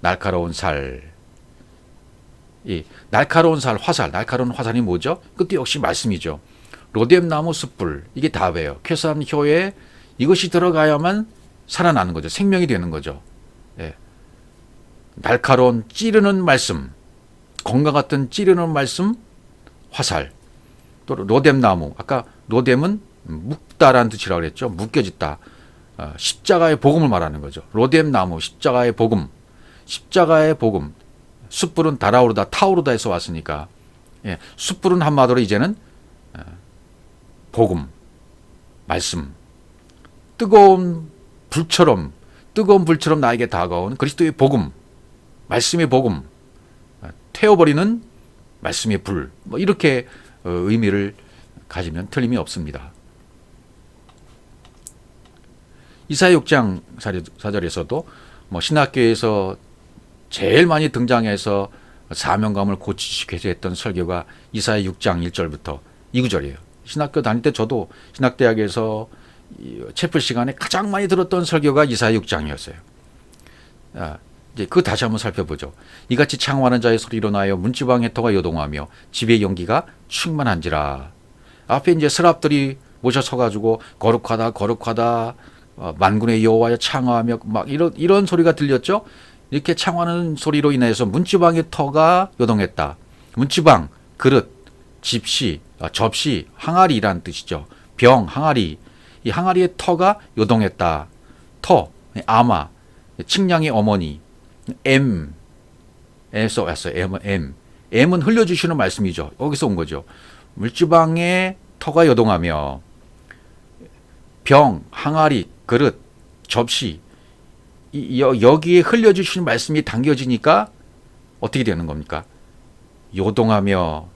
날카로운 살. 이 날카로운 살, 화살, 날카로운 화살이 뭐죠? 그때 역시 말씀이죠. 로뎀나무 숯불, 이게 답이에요. 쾌사한 혀에 이것이 들어가야만 살아나는 거죠. 생명이 되는 거죠. 예. 날카로운 찌르는 말씀, 검과 같은 찌르는 말씀, 화살. 또 로뎀나무, 아까 로뎀은 묶다라는 뜻이라고 그랬죠. 묶여졌다. 십자가의 복음을 말하는 거죠. 로뎀나무, 십자가의 복음. 십자가의 복음. 숯불은 달아오르다, 타오르다에서 왔으니까, 예, 숯불은 한마디로 이제는 복음, 말씀, 뜨거운 불처럼 나에게 다가온 그리스도의 복음, 말씀의 복음, 태워버리는 말씀의 불, 뭐 이렇게 의미를 가지면 틀림이 없습니다. 이사야 6장 4절에서도 뭐 신학교에서 제일 많이 등장해서 사명감을 고치시게 했던 설교가 이사야 6장 1절부터 2구절이에요. 신학교 다닐 때 저도 신학대학에서 채플 시간에 가장 많이 들었던 설교가 이사야 6장이었어요. 이제 그 다시 한번 살펴보죠. 이같이 창화하는 자의 소리로 나여 문지방의 터가 요동하며 집의 연기가 충만한지라. 앞에 이제 스랍들이 모셔 서가지고 거룩하다 만군의 여호와여 창화하며 막 이런 소리가 들렸죠. 이렇게 창화하는 소리로 인해서 문지방의 터가 요동했다. 문지방, 그릇, 접시, 항아리란 뜻이죠. 병, 항아리. 이 항아리의 터가 요동했다. 터, 아마, 측량의 어머니, M에서 왔어요. M은 흘려주시는 말씀이죠. 여기서 온 거죠. 물지방의 터가 요동하며 병, 항아리, 그릇, 접시 여기에 흘려주시는 말씀이 당겨지니까 어떻게 되는 겁니까? 요동하며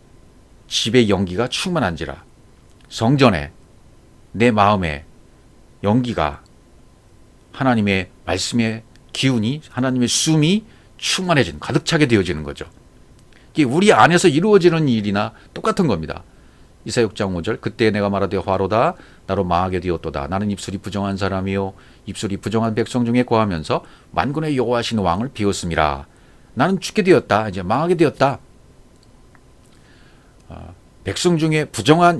집의 연기가 충만한지라. 성전에 내 마음에 연기가 하나님의 말씀의 기운이 하나님의 숨이 충만해지는 가득 차게 되어지는 거죠. 이게 우리 안에서 이루어지는 일이나 똑같은 겁니다. 이사야 6장 5절 그때 내가 말하되 화로다 나로 망하게 되었도다. 나는 입술이 부정한 사람이요 입술이 부정한 백성 중에 거하면서 만군의 여호와신 왕을 비웠음이라. 나는 죽게 되었다. 이제 망하게 되었다. 백성 중에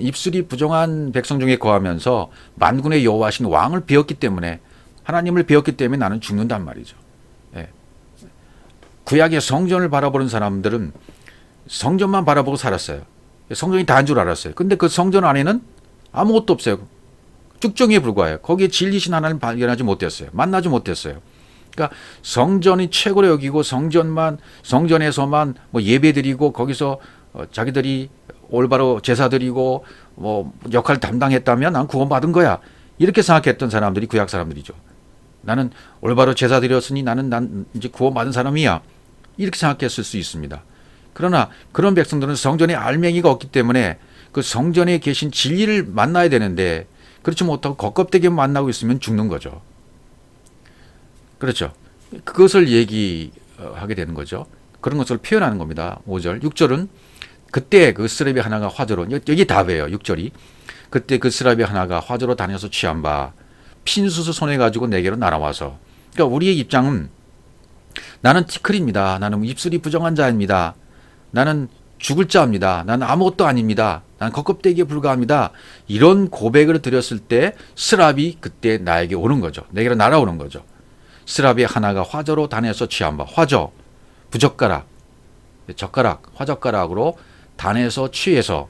입술이 부정한 백성 중에 거하면서 만군의 여호와신 왕을 비웠기 때문에 하나님을 비웠기 때문에 나는 죽는단 말이죠. 예. 구약의 성전을 바라보는 사람들은 성전만 바라보고 살았어요. 성전이 다인 줄 알았어요. 근데 그 성전 안에는 아무것도 없어요. 쭉정이에 불과해요. 거기에 진리신 하나님을 발견하지 못했어요. 만나지 못했어요. 그러니까 성전이 최고로 여기고 성전에서만 뭐 예배드리고 거기서 자기들이 올바로 제사 드리고 뭐 역할 담당했다면 난 구원받은 거야. 이렇게 생각했던 사람들이 구약 사람들이죠. 나는 올바로 제사 드렸으니 난 이제 구원받은 사람이야. 이렇게 생각했을 수 있습니다. 그러나 그런 백성들은 성전에 알맹이가 없기 때문에 그 성전에 계신 진리를 만나야 되는데 그렇지 못하고 겉껍데기 만나고 있으면 죽는 거죠. 그렇죠. 그것을 얘기하게 되는 거죠. 그런 것을 표현하는 겁니다. 5절. 6절은 그때 그 스랍이 하나가 화저로, 여기 답이에요. 6절이. 그때 그 스랍이 하나가 화저로 다녀서 취한 바 핀수수 손에 가지고 내게로 날아와서. 그러니까 우리의 입장은 나는 티클입니다. 나는 입술이 부정한 자입니다. 나는 죽을 자입니다. 나는 아무것도 아닙니다. 나는 겉껍데기에 불과합니다. 이런 고백을 드렸을 때 스랍이 그때 나에게 오는 거죠. 내게로 날아오는 거죠. 스랍이 하나가 화저로 단에서 취한 바. 화저, 부젓가락, 화젓가락으로 단에서 취해서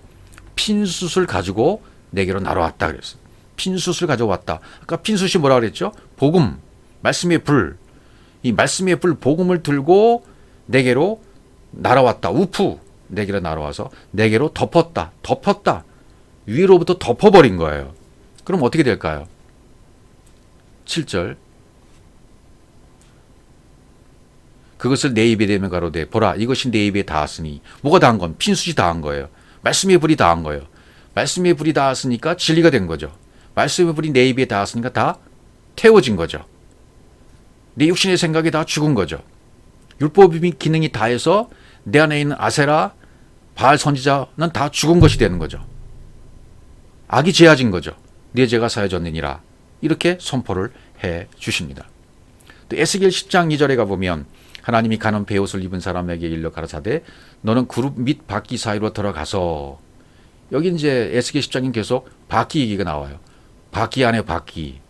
핀숯을 가지고 내게로 날아왔다 그랬어요. 핀숯을 가져왔다. 아까 핀숯이 뭐라 그랬죠? 복음, 말씀의 불. 이 말씀의 불, 복음을 들고 내게로 날아왔다. 우프, 내게로 날아와서 내게로 덮었다. 위로부터 덮어버린 거예요. 그럼 어떻게 될까요? 7절. 그것을 내 입에 대면 가로되 보라 이것이 내 입에 닿았으니. 뭐가 닿은 건? 핀숯이 닿은 거예요. 말씀의 불이 닿은 거예요. 말씀의 불이 닿았으니까 진리가 된 거죠. 말씀의 불이 내 입에 닿았으니까 다 태워진 거죠. 내 육신의 생각이 다 죽은 거죠. 율법의 기능이 다해서 내 안에 있는 아세라, 바알 선지자는 다 죽은 것이 되는 거죠. 악이 제하진 거죠. 내 죄가 사여졌느니라. 이렇게 선포를 해 주십니다. 또 에스겔 10장 2절에 가보면 하나님이 가는 베옷을 입은 사람에게 일러 가라사대 너는 그룹 및 바퀴 사이로 들어가서. 여기 이제 에스겔 10장인 계속 바퀴 얘기가 나와요. 바퀴 안에 바퀴.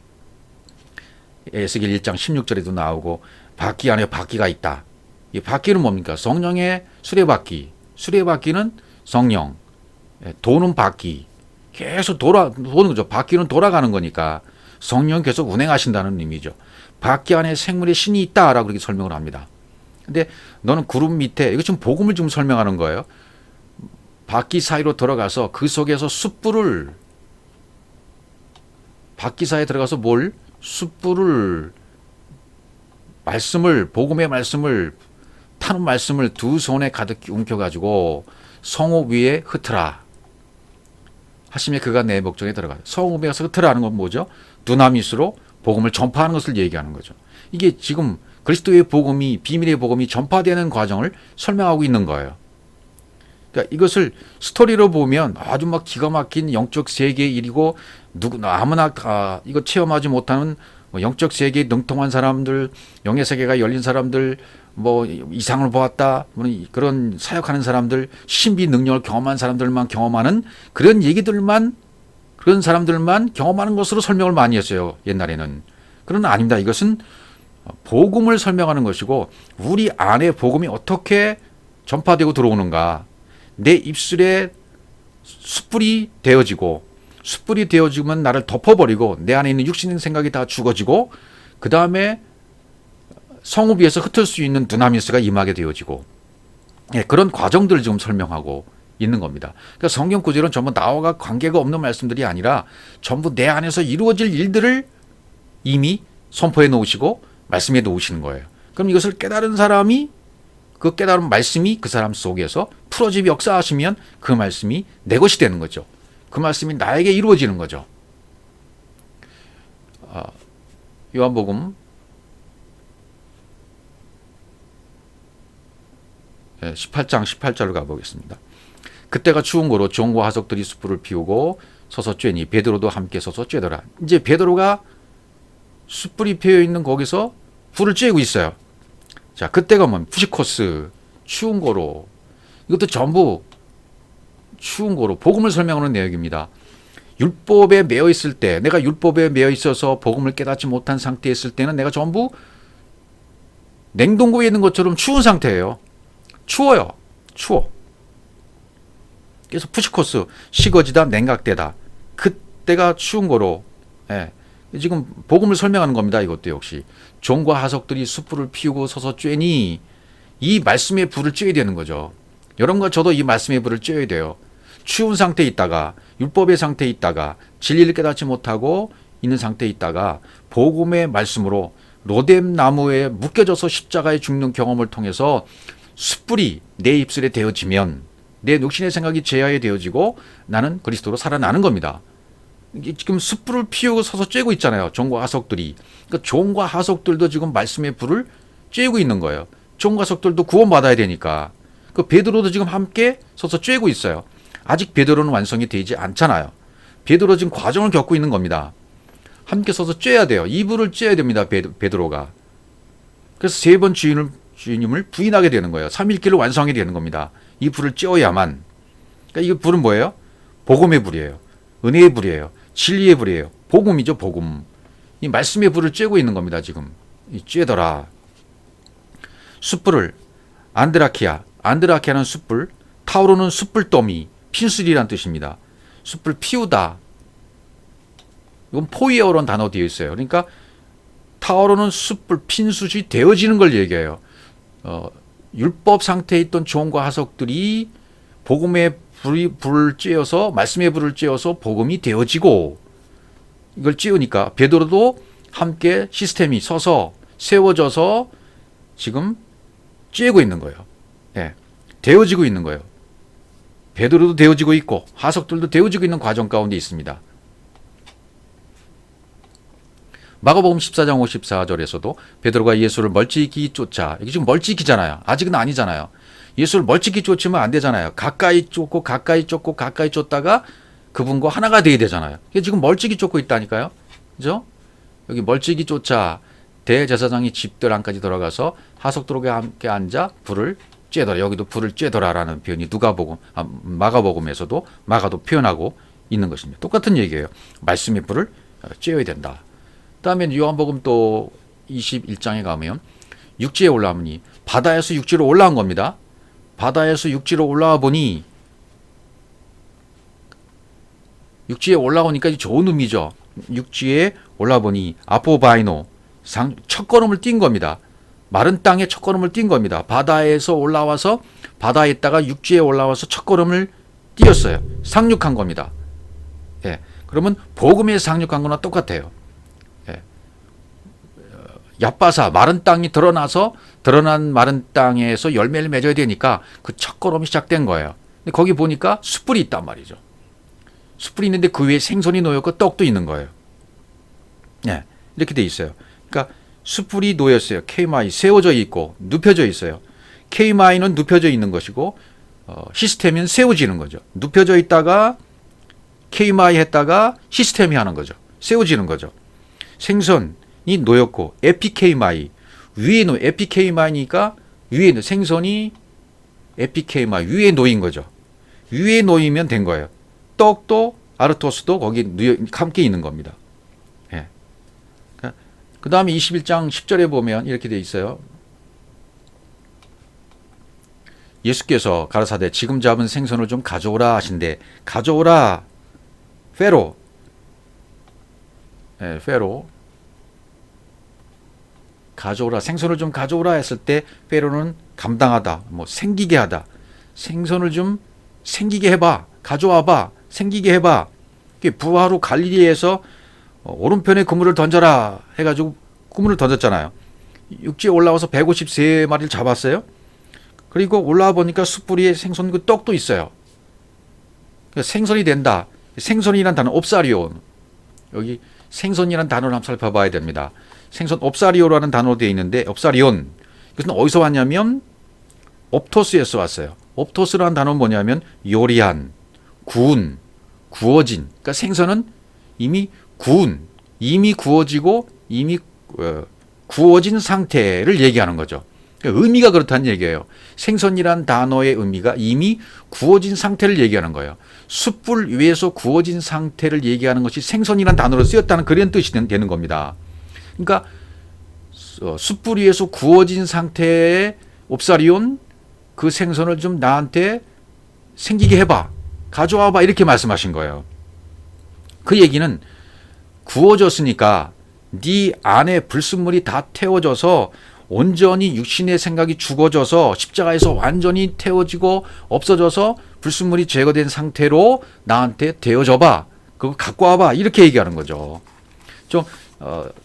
에스겔 1장 16절에도 나오고 바퀴 안에 바퀴가 있다. 이 바퀴는 뭡니까? 성령의 수레바퀴. 수레바퀴는 성령. 도는 바퀴. 계속 도는 거죠. 바퀴는 돌아가는 거니까 성령 계속 운행하신다는 의미죠. 바퀴 안에 생물의 신이 있다라고 그렇게 설명을 합니다. 근데 너는 구름 밑에, 이거 지금 복음을 좀 설명하는 거예요. 바퀴 사이로 들어가서 그 속에서 숯불을 박기사에 들어가서 뭘 숯불을 말씀을 복음의 말씀을 타는 말씀을 두 손에 가득 움켜가지고 성읍 위에 흩으라 하시며 그가 내 목전에 들어가. 성읍 위에 가서 흩으라는 건 뭐죠? 두나미스로 복음을 전파하는 것을 얘기하는 거죠. 이게 지금 그리스도의 복음이 비밀의 복음이 전파되는 과정을 설명하고 있는 거예요. 그러니까 이것을 스토리로 보면 아주 막 기가 막힌 영적 세계의 일이고 아무나 이거 체험하지 못하는 영적 세계에 능통한 사람들, 영의 세계가 열린 사람들, 뭐 이상을 보았다, 그런 사역하는 사람들, 신비 능력을 경험한 사람들만 경험하는 그런 얘기들만 그런 사람들만 경험하는 것으로 설명을 많이 했어요. 옛날에는. 그러나 아닙니다. 이것은 복음을 설명하는 것이고 우리 안에 복음이 어떻게 전파되고 들어오는가. 내 입술에 숯불이 되어지고 숯불이 되어지면 나를 덮어버리고 내 안에 있는 육신의 생각이 다 죽어지고 그 다음에 성읍 위에서 흩을 수 있는 두나미스가 임하게 되어지고 그런 과정들을 지금 설명하고 있는 겁니다. 그러니까 성경 구절은 전부 나와 관계가 없는 말씀들이 아니라 전부 내 안에서 이루어질 일들을 이미 선포해 놓으시고 말씀해 놓으시는 거예요. 그럼 이것을 깨달은 사람이 그 깨달은 말씀이 그 사람 속에서 풀어지고 역사하시면 그 말씀이 내 것이 되는 거죠. 그 말씀이 나에게 이루어지는 거죠. 요한복음 18장 18절로 가보겠습니다. 그때가 추운 고로 종과 하석들이 숯불을 피우고 서서 쬐니 베드로도 함께 서서 쬐더라. 이제 베드로가 숯불이 피어 있는 거기서 불을 쬐고 있어요. 자, 그때가 뭐 푸시코스 추운 고로 이것도 전부 추운 고로 복음을 설명하는 내용입니다. 율법에 매여 있을 때 내가 율법에 매여 있어서 복음을 깨닫지 못한 상태에 있을 때는 내가 전부 냉동고에 있는 것처럼 추운 상태예요. 추워요. 추워. 그래서 푸시코스 식어지다 냉각되다. 그때가 추운 거로 지금 복음을 설명하는 겁니다. 이것도 역시 종과 하석들이 숯불을 피우고 서서 쬐니 이 말씀의 불을 쬐야 되는 거죠. 여러분과 저도 이 말씀의 불을 쬐야 돼요. 추운 상태에 있다가 율법의 상태에 있다가 진리를 깨닫지 못하고 있는 상태에 있다가 복음의 말씀으로 로뎀 나무에 묶여져서 십자가에 죽는 경험을 통해서 숯불이 내 입술에 되어지면 내 육신의 생각이 제하에 되어지고 나는 그리스도로 살아나는 겁니다. 지금 숯불을 피우고 서서 쬐고 있잖아요. 종과 하석들이. 그러니까 종과 하석들도 지금 말씀의 불을 쬐고 있는 거예요. 종과 하석들도 구원받아야 되니까. 그 베드로도 지금 함께 서서 쬐고 있어요. 아직 베드로는 완성이 되지 않잖아요. 베드로 지금 과정을 겪고 있는 겁니다. 함께 서서 쬐야 돼요. 이 불을 쬐야 됩니다. 베드로가. 그래서 세 번 주님을 부인하게 되는 거예요. 삼일기를 완성하게 되는 겁니다. 이 불을 쬐어야만. 그러니까 이 불은 뭐예요? 복음의 불이에요. 은혜의 불이에요. 진리의 불이에요. 복음이죠. 복음. 이 말씀의 불을 쬐고 있는 겁니다. 지금. 이 쬐더라. 숯불을 안드라키아는 숯불, 타오르는 숯불더미, 핀술이란 뜻입니다. 숯불 피우다. 이건 포이어라는 단어 되어 있어요. 그러니까 타오르는 숯불 핀숯이 되어지는 걸 얘기해요. 율법 상태에 있던 종과 하석들이 복음의 불을 쬐어서 말씀의 불을 쬐어서 복음이 되어지고 이걸 쬐으니까 베드로도 함께 시스템이 서서 세워져서 지금 쬐고 있는 거예요. 되어지고 있는 거예요. 베드로도 되어지고 있고 하석들도 되어지고 있는 과정 가운데 있습니다. 마가복음 14장 54절에서도 베드로가 예수를 멀찍이 쫓아, 이게 지금 멀찍이잖아요. 아직은 아니잖아요. 예수를 멀찍이 쫓으면 안 되잖아요. 가까이 쫓다가 그분과 하나가 되게 되잖아요. 이게 지금 멀찍이 쫓고 있다니까요. 그죠? 여기 멀찍이 쫓아 대제사장이 집들 안까지 들어가서 하석들에게 함께 앉아 불을 쬐더라. 여기도 불을 쬐더라라는 표현이 마가복음에서도 마가도 표현하고 있는 것입니다. 똑같은 얘기예요. 말씀의 불을 쬐어야 된다. 다음에 요한복음 또 21장에 가면 육지에 올라오니 바다에서 육지로 올라온 겁니다. 바다에서 육지로 올라와 보니 육지에 올라오니까 좋은 의미죠. 육지에 올라와 보니 아포바이노 첫 걸음을 뛴 겁니다. 마른 땅에 첫 걸음을 뛴 겁니다. 바다에서 올라와서 바다에 있다가 육지에 올라와서 첫 걸음을 뛰었어요. 상륙한 겁니다. 그럼 그러면 복음에 상륙한 거나 똑같아요. 예. 얕바사 마른 땅이 드러나서 드러난 마른 땅에서 열매를 맺어야 되니까 그 첫걸음이 시작된 거예요. 근데 거기 보니까 숯불이 있단 말이죠. 숯불이 있는데 그 위에 생선이 놓였고 떡도 있는 거예요. 예. 이렇게 돼 있어요. 그러니까 숯불이 놓였어요. KMI 세워져 있고 눕혀져 있어요. KMI는 눕혀져 있는 것이고 시스템은 세워지는 거죠. 눕혀져 있다가 KMI 했다가 시스템이 하는 거죠. 세워지는 거죠. 생선이 놓였고 에피KMI 위에 에피KMI니까 위에 생선이 에피KMI 위에 놓인 거죠. 위에 놓이면 된 거예요. 떡도 아르토스도 거기 함께 있는 겁니다. 예. 그 다음에 21장 10절에 보면 이렇게 돼 있어요. 예수께서 가라사대 지금 잡은 생선을 좀 가져오라 하신대. 가져오라. 페로. 예, 페로. 가져오라. 생선을 좀 가져오라 했을 때 페로는 감당하다. 뭐 생기게 하다. 생선을 좀 생기게 해봐. 가져와봐. 생기게 해봐. 부하로 갈릴리에서 오른편에 그물을 던져라 해가지고 그물을 던졌잖아요. 육지에 올라와서 153마리를 잡았어요. 그리고 올라와 보니까 숯불 위에 생선 그 떡도 있어요. 생선이 된다. 생선이란 단어 옵사리온. 여기 생선이란 단어를 한번 살펴봐야 됩니다. 생선 옵사리오라는 단어로 되어 있는데 옵사리온. 이것은 어디서 왔냐면 옵토스에서 왔어요. 옵토스라는 단어는 뭐냐면 요리한, 구운, 구워진. 그러니까 생선은 이미 이미 구워지고 이미 구워진 상태를 얘기하는 거죠. 그러니까 의미가 그렇다는 얘기예요. 생선이란 단어의 의미가 이미 구워진 상태를 얘기하는 거예요. 숯불 위에서 구워진 상태를 얘기하는 것이 생선이란 단어로 쓰였다는 그런 뜻이 되는 겁니다. 그러니까 숯불 위에서 구워진 상태의 옵사리온 그 생선을 좀 나한테 생기게 해봐. 가져와봐. 이렇게 말씀하신 거예요. 그 얘기는 구워졌으니까 네 안에 불순물이 다 태워져서 온전히 육신의 생각이 죽어져서 십자가에서 완전히 태워지고 없어져서 불순물이 제거된 상태로 나한테 되어져봐. 그거 갖고 와봐. 이렇게 얘기하는 거죠. 좀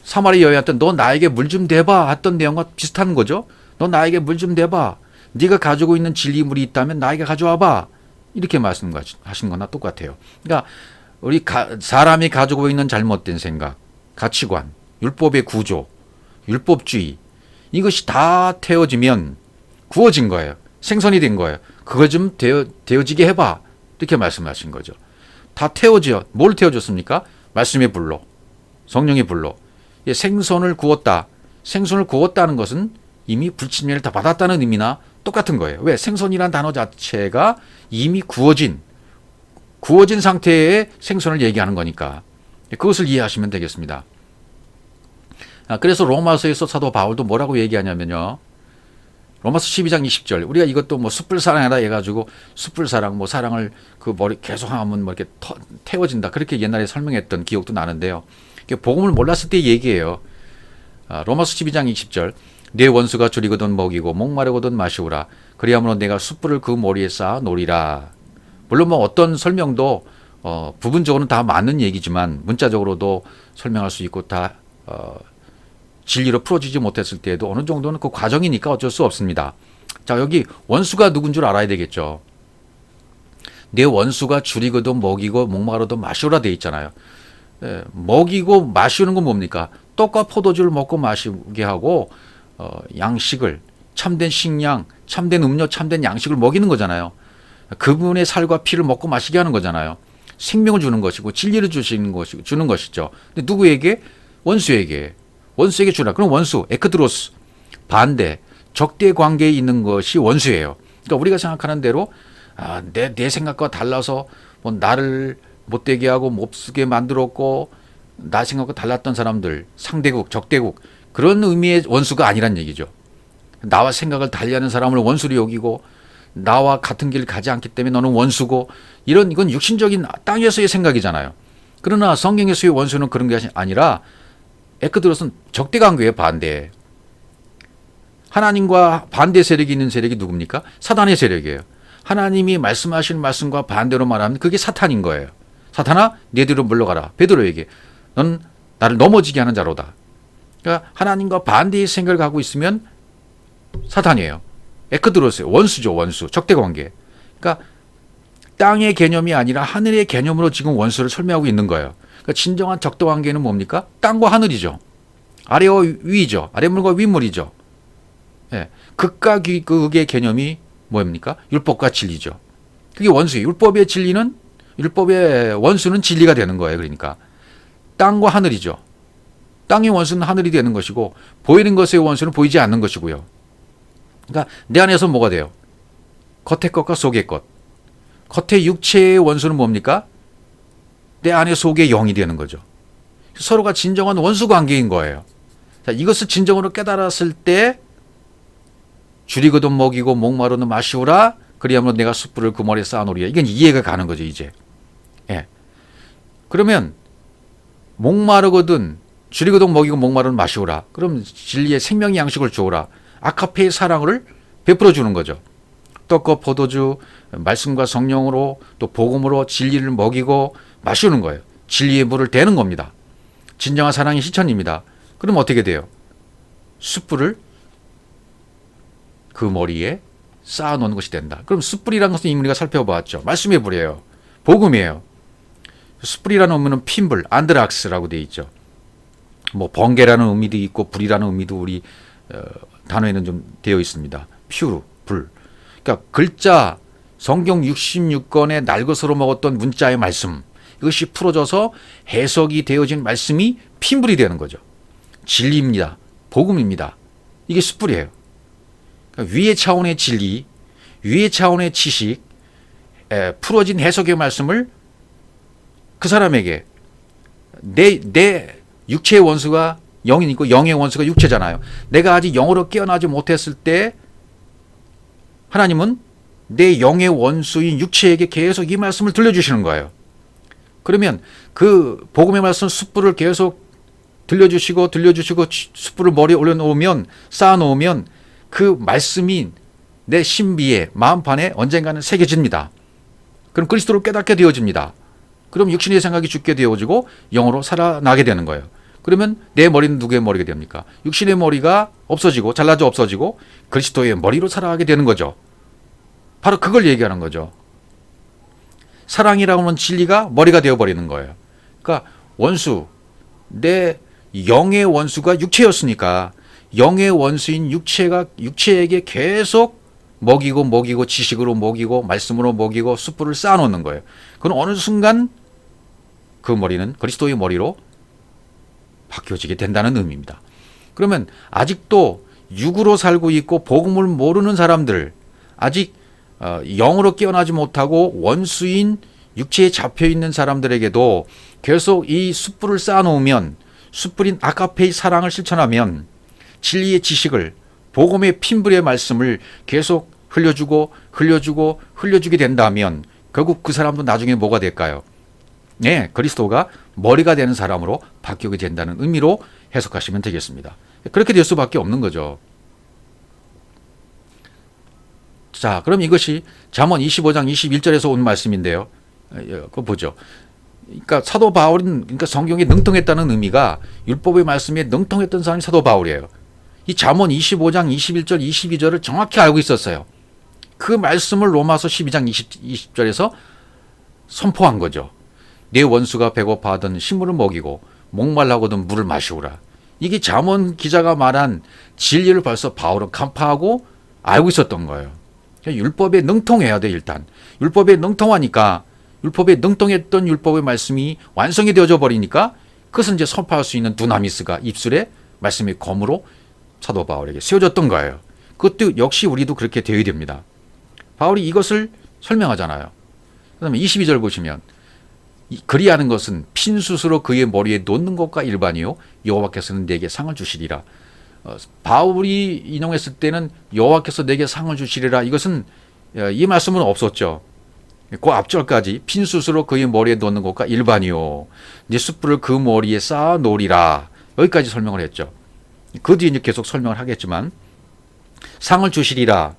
사마리 여인한테 너 나에게 물 좀 대봐 했던 내용과 비슷한 거죠. 너 나에게 물 좀 대봐. 네가 가지고 있는 진리물이 있다면 나에게 가져와봐. 이렇게 말씀하신 거나 똑같아요. 그러니까 우리 사람이 가지고 있는 잘못된 생각, 가치관, 율법의 구조, 율법주의 이것이 다 태워지면 구워진 거예요. 생선이 된 거예요. 그거 좀 되어지게 해봐. 이렇게 말씀하신 거죠. 다 태워져. 뭘 태워줬습니까? 말씀의 불로, 성령의 불로. 생선을 구웠다. 생선을 구웠다는 것은 이미 불침례를 다 받았다는 의미나 똑같은 거예요. 왜? 생선이란 단어 자체가 이미 구워진 상태의 생선을 얘기하는 거니까. 그것을 이해하시면 되겠습니다. 그래서 로마서에서 사도 바울도 뭐라고 얘기하냐면요. 로마서 12장 20절. 우리가 이것도 뭐 숯불 사랑이다 해가지고 숯불 사랑, 뭐 사랑을 그 머리 계속 하면 뭐 이렇게 태워진다. 그렇게 옛날에 설명했던 기억도 나는데요. 복음을 몰랐을 때 얘기해요. 로마서 12장 20절. 내 원수가 줄이거든 먹이고 목마르거든 마시우라. 그리하므로 내가 숯불을 그 머리에 쌓아 놓으리라. 물론 뭐 어떤 설명도 부분적으로는 다 맞는 얘기지만 문자적으로도 설명할 수 있고 다 진리로 풀어지지 못했을 때에도 어느 정도는 그 과정이니까 어쩔 수 없습니다. 자, 여기 원수가 누군 줄 알아야 되겠죠. 내 원수가 줄이거든 먹이고 목마르거든 마시우라 돼 있잖아요. 먹이고 마시우는 건 뭡니까? 떡과 포도주를 먹고 마시게 하고 양식을 참된 식량, 참된 음료, 참된 양식을 먹이는 거잖아요. 그분의 살과 피를 먹고 마시게 하는 거잖아요. 생명을 주는 것이고 진리를 주는 것이죠. 근데 누구에게? 원수에게 주라. 그럼 원수, 에크드로스, 반대, 적대 관계에 있는 것이 원수예요. 그러니까 우리가 생각하는 대로 내 생각과 달라서 뭐 나를 못되게 하고 몹쓰게 만들었고 나 생각과 달랐던 사람들, 상대국, 적대국 그런 의미의 원수가 아니란 얘기죠. 나와 생각을 달리하는 사람을 원수로 여기고 나와 같은 길을 가지 않기 때문에 너는 원수고 이건 육신적인 땅에서의 생각이잖아요. 그러나 성경에서의 원수는 그런 게 아니라 에크드로스는 적대 관계에 반대. 하나님과 반대 세력이 있는 세력이 누굽니까? 사단의 세력이에요. 하나님이 말씀하신 말씀과 반대로 말하면 그게 사탄인 거예요. 사탄아 내 뒤로 물러가라. 베드로에게 넌 나를 넘어지게 하는 자로다. 그러니까 하나님과 반대의 생각을 갖고 있으면 사탄이에요. 에크드로스예요. 원수죠. 원수. 적대관계. 그러니까 땅의 개념이 아니라 하늘의 개념으로 지금 원수를 설명하고 있는 거예요. 그러니까 진정한 적대관계는 뭡니까? 땅과 하늘이죠. 아래와 위죠. 아래물과 윗물이죠. 예. 극과 극의 개념이 뭡니까? 율법과 진리죠. 그게 원수예요. 율법의 원수는 진리가 되는 거예요. 그러니까 땅과 하늘이죠. 땅의 원수는 하늘이 되는 것이고 보이는 것의 원수는 보이지 않는 것이고요. 그러니까 내 안에서 뭐가 돼요? 겉의 것과 속의 것. 겉의 육체의 원수는 뭡니까? 내 안의 속의 영이 되는 거죠. 서로가 진정한 원수 관계인 거예요. 자, 이것을 진정으로 깨달았을 때 줄이거든 먹이고 목마르는 마시오라 그리하면 내가 숯불을 그 머리에 쌓아놓으리라. 이건 이해가 가는 거죠. 이제. 예. 그러면 목마르거든 줄이거든 먹이고 목마르는 마시오라. 그럼 진리의 생명의 양식을 주오라. 아카페의 사랑을 베풀어 주는 거죠. 떡과 포도주, 말씀과 성령으로 또 복음으로 진리를 먹이고 마시는 거예요. 진리의 물을 대는 겁니다. 진정한 사랑의 실천입니다. 그럼 어떻게 돼요? 숯불을 그 머리에 쌓아놓는 것이 된다. 그럼 숯불이라는 것은 이미 우리가 살펴보았죠. 말씀의 불이에요. 복음이에요. 숯불이라는 의미는 핀불, 안드락스라고 되어 있죠. 뭐 번개라는 의미도 있고 불이라는 의미도 우리 단어에는 좀 되어 있습니다. 퓨르, 불. 그러니까 글자 성경 66권의 날것으로 먹었던 문자의 말씀 이것이 풀어져서 해석이 되어진 말씀이 핀불이 되는 거죠. 진리입니다. 복음입니다. 이게 숯불이에요. 그러니까 위의 차원의 진리, 위의 차원의 지식, 풀어진 해석의 말씀을 그 사람에게 내 육체의 원수가 영이 있고 영의 원수가 육체잖아요. 내가 아직 영으로 깨어나지 못했을 때 하나님은 내 영의 원수인 육체에게 계속 이 말씀을 들려주시는 거예요. 그러면 그 복음의 말씀 숯불을 계속 들려주시고 숯불을 머리에 올려놓으면 쌓아놓으면 그 말씀이 내 신비에 마음판에 언젠가는 새겨집니다. 그럼 그리스도를 깨닫게 되어집니다. 그럼 육신의 생각이 죽게 되어지고 영으로 살아나게 되는 거예요. 그러면 내 머리는 누구의 머리가 됩니까? 육신의 머리가 없어지고 잘라져 없어지고 그리스도의 머리로 살아가게 되는 거죠. 바로 그걸 얘기하는 거죠. 사랑이라고 하는 진리가 머리가 되어버리는 거예요. 그러니까 원수, 내 영의 원수가 육체였으니까 영의 원수인 육체에게 계속 먹이고 지식으로 먹이고 말씀으로 먹이고 숯불을 쌓아놓는 거예요. 그건 어느 순간 그 머리는 그리스도의 머리로 바뀌어지게 된다는 의미입니다. 그러면 아직도 육으로 살고 있고 복음을 모르는 사람들, 아직 영으로 깨어나지 못하고 원수인 육체에 잡혀있는 사람들에게도 계속 이 숯불을 쌓아놓으면, 숯불인 아가페의 사랑을 실천하면 진리의 지식을, 복음의 핀불의 말씀을 계속 흘려주게 된다면 결국 그 사람도 나중에 뭐가 될까요? 네, 그리스도가 머리가 되는 사람으로 바뀌게 된다는 의미로 해석하시면 되겠습니다. 그렇게 될 수밖에 없는 거죠. 자, 그럼 이것이 잠언 25장 21절에서 온 말씀인데요. 그거 보죠. 그러니까 사도 바울은 성경에 능통했다는 의미가 율법의 말씀에 능통했던 사람이 사도 바울이에요. 이 잠언 25장 21절 22절을 정확히 알고 있었어요. 그 말씀을 로마서 12장 20절에서 선포한 거죠. 내 원수가 배고파하던 식물을 먹이고 목말라거든 물을 마시오라. 이게 잠언 기자가 말한 진리를 벌써 바울은 간파하고 알고 있었던 거예요. 율법에 능통해야 돼. 일단 율법에 능통하니까, 율법에 능통했던 율법의 말씀이 완성이 되어져 버리니까 그것은 이제 선포할 수 있는 두나미스가 입술에 말씀의 검으로 사도 바울에게 세워졌던 거예요. 그것도 역시 우리도 그렇게 되어야 됩니다. 바울이 이것을 설명하잖아요. 그 다음에 22절 보시면 그리하는 것은 핀숯으로 그의 머리에 놓는 것과 일반이요 여호와께서는 내게 상을 주시리라. 바울이 인용했을 때는 여호와께서 내게 상을 주시리라, 이것은 이 말씀은 없었죠. 그 앞절까지 핀숯으로 그의 머리에 놓는 것과 일반이요 내 숯불을 그 머리에 쌓아 놓으리라, 여기까지 설명을 했죠. 그 뒤에 이제 계속 설명을 하겠지만 상을 주시리라,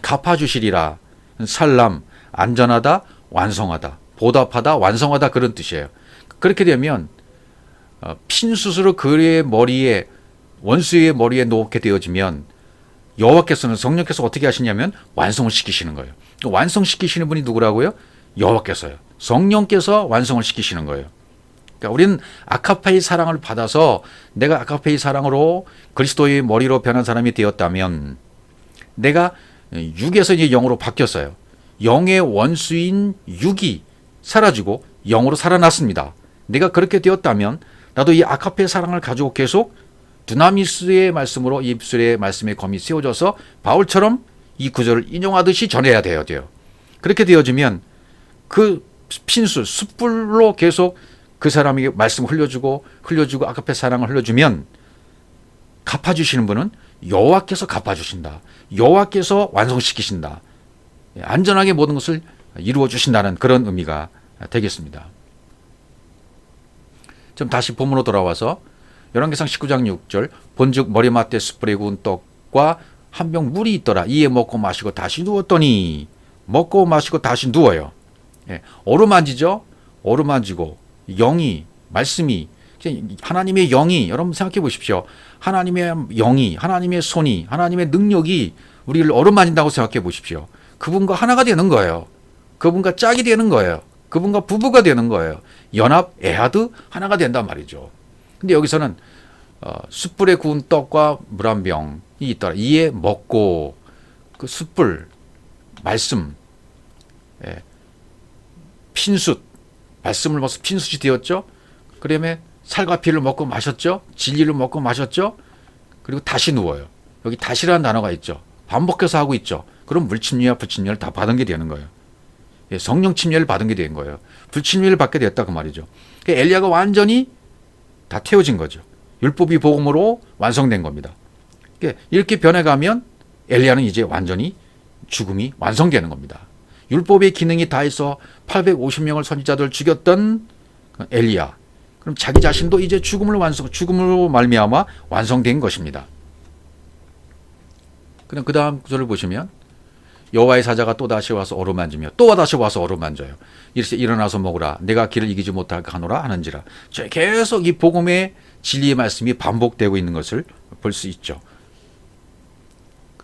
갚아주시리라, 살람, 안전하다, 완성하다, 보답하다, 완성하다 그런 뜻이에요. 그렇게 되면 핀 숯으로 그의 머리에 원수의 머리에 놓게 되어지면 여호와께서는 성령께서 어떻게 하시냐면 완성을 시키시는 거예요. 완성시키시는 분이 누구라고요? 여호와께서요. 성령께서 완성을 시키시는 거예요. 그러니까 우리는 아카페의 사랑을 받아서 내가 아카페의 사랑으로 그리스도의 머리로 변한 사람이 되었다면 내가 육에서 이제 영으로 바뀌었어요. 영의 원수인 육이 사라지고 영으로 살아났습니다. 내가 그렇게 되었다면 나도 이 아카페의 사랑을 가지고 계속 두나미스의 말씀으로 이 입술의 말씀의 검이 세워져서 바울처럼 이 구절을 인용하듯이 전해야 돼요. 그렇게 되어지면 그 핀수, 숯불로 계속 그 사람에게 말씀을 흘려주고 아카페 사랑을 흘려주면 갚아주시는 분은 여호와께서 갚아주신다. 여호와께서 완성시키신다. 안전하게 모든 것을 이루어 주신다는 그런 의미가 되겠습니다. 좀 다시 본문으로 돌아와서 열왕기상 19장 6절 본즉 머리맡에 숯불에 구운 떡과 한 병 물이 있더라. 이에 먹고 마시고 다시 누웠더니 먹고 마시고 다시 누워요. 어루만지죠. 어루만지고 영이 말씀이 하나님의 영이 여러분 생각해 보십시오. 하나님의 영이 하나님의 손이 하나님의 능력이 우리를 어루만진다고 생각해 보십시오. 그분과 하나가 되는 거예요. 그분과 짝이 되는 거예요. 그분과 부부가 되는 거예요. 연합 에하드 하나가 된단 말이죠. 근데 여기서는 숯불에 구운 떡과 물 한 병이 있더라. 이에 먹고 그 숯불 말씀 핀숯 말씀을 먹어서 핀숯이 되었죠. 그다음에 살과 피를 먹고 마셨죠. 진리를 먹고 마셨죠. 그리고 다시 누워요. 여기 다시라는 단어가 있죠. 반복해서 하고 있죠. 그럼 물침례와 불침례를 다 받은 게 되는 거예요. 성령 침례를 받은 게 된 거예요. 불침례를 받게 됐다 그 말이죠. 엘리야가 완전히 다 태워진 거죠. 율법이 복음으로 완성된 겁니다. 이렇게 변해가면 엘리야는 이제 완전히 죽음이 완성되는 겁니다. 율법의 기능이 다해서 850명을 선지자들 죽였던 엘리야. 그럼 자기 자신도 이제 죽음으로 말미암아 완성된 것입니다. 그럼 그 다음 구절을 보시면 여호와의 사자가 또 다시 와서 어루만지며 또 다시 와서 어루만져요. 이르시되 일어나서 먹으라. 내가 길을 이기지 못할까 하노라 하는지라. 계속 이 복음의 진리의 말씀이 반복되고 있는 것을 볼 수 있죠.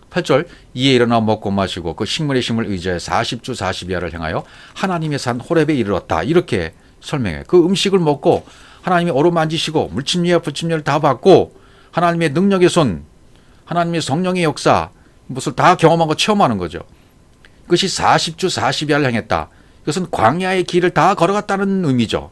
8절 이에 일어나 먹고 마시고 그 식물의 힘을 의지하여 40주 40야를 행하여 하나님의 산 호렙에 이르렀다. 이렇게 설명해요. 그 음식을 먹고 하나님이 어루만지시고 물침례와 불침례를 다 받고 하나님의 능력의 손, 하나님의 성령의 역사 무엇을 다 경험하고 체험하는 거죠. 그것이 40주 40야를 행했다. 이것은 광야의 길을 다 걸어갔다는 의미죠.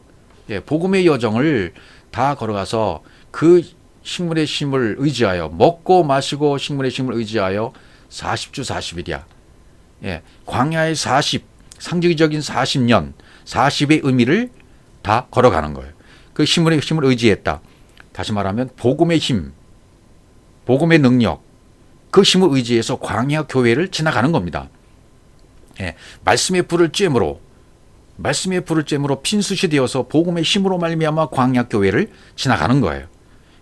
복음의 여정을 다 걸어가서 그 식물의 힘을 의지하여 먹고 마시고 식물의 힘을 의지하여 40주 40일이야. 광야의 40, 상징적인 40년, 40의 의미를 다 걸어가는 거예요. 그 식물의 힘을 의지했다. 다시 말하면 복음의 힘, 복음의 능력, 그 힘을 의지해서 광야 교회를 지나가는 겁니다. 말씀의 불을 쬐므로 핀숯이 되어서 복음의 힘으로 말미암아 광야 교회를 지나가는 거예요.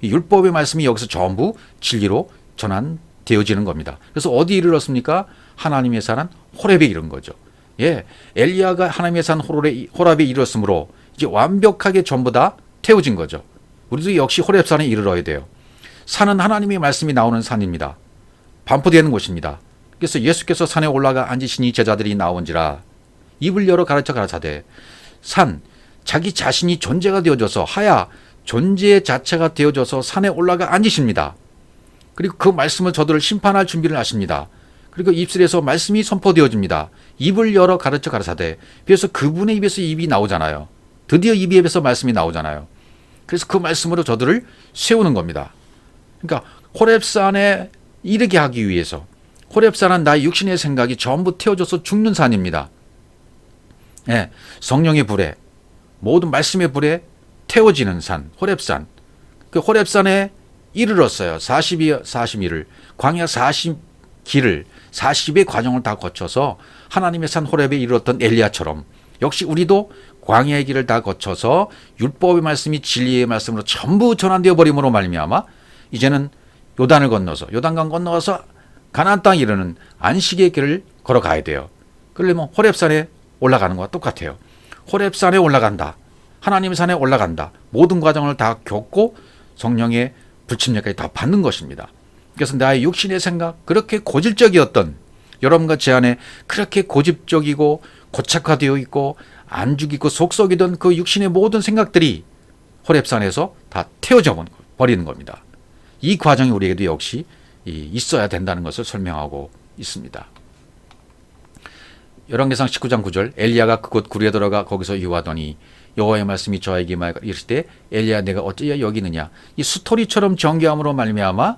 율법의 말씀이 여기서 전부 진리로 전환되어지는 겁니다. 그래서 어디 이르렀습니까? 하나님의 산 호렙에 이른 거죠. 엘리야가 하나님의 산 호렙에 이르렀으므로 이제 완벽하게 전부 다 태워진 거죠. 우리도 역시 호렙산에 이르러야 돼요. 산은 하나님의 말씀이 나오는 산입니다. 반포되는 곳입니다. 그래서 예수께서 산에 올라가 앉으시니 제자들이 나온지라 입을 열어 가르쳐 가라사대 산 자기 자신이 존재가 되어져서 하야 존재 자체가 되어져서 산에 올라가 앉으십니다. 그리고 그 말씀을 저들을 심판할 준비를 하십니다. 그리고 입술에서 말씀이 선포되어집니다. 입을 열어 가르쳐 가라사대. 그래서 그분의 입에서 입이 나오잖아요. 드디어 입에서 말씀이 나오잖아요. 그래서 그 말씀으로 저들을 세우는 겁니다. 그러니까 호렙산에 이르게 하기 위해서 호렙산은 나의 육신의 생각이 전부 태워져서 죽는 산입니다. 성령의 불에 모든 말씀의 불에 태워지는 산 호렙산. 그 호렙산에 이르렀어요. 40일을 광야 40길을 40의 과정을 다 거쳐서 하나님의 산 호렙에 이르렀던 엘리야처럼 역시 우리도 광야의 길을 다 거쳐서 율법의 말씀이 진리의 말씀으로 전부 전환되어 버림으로 말미암아 이제는 요단강 건너가서 가나안 땅에 이르는 안식의 길을 걸어가야 돼요. 그러려면 호렙산에 올라가는 것과 똑같아요. 호렙산에 올라간다. 하나님의 산에 올라간다. 모든 과정을 다 겪고 성령의 불침례까지 다 받는 것입니다. 그래서 나의 육신의 생각, 그렇게 고질적이었던 여러분과 제 안에 그렇게 고집적이고 고착화되어 있고 안죽이고 속썩이던 그 육신의 모든 생각들이 호렙산에서 다 태워져 버리는 겁니다. 이 과정이 우리에게도 역시 있어야 된다는 것을 설명하고 있습니다. 열왕기상 19장 9절 엘리야가 그곳 굴에 들어가 거기서 유하더니 여호와의 말씀이 저에게 이르실 때 엘리야 내가 어찌하여 여기 있느냐. 이 스토리처럼 정교함으로 말미암아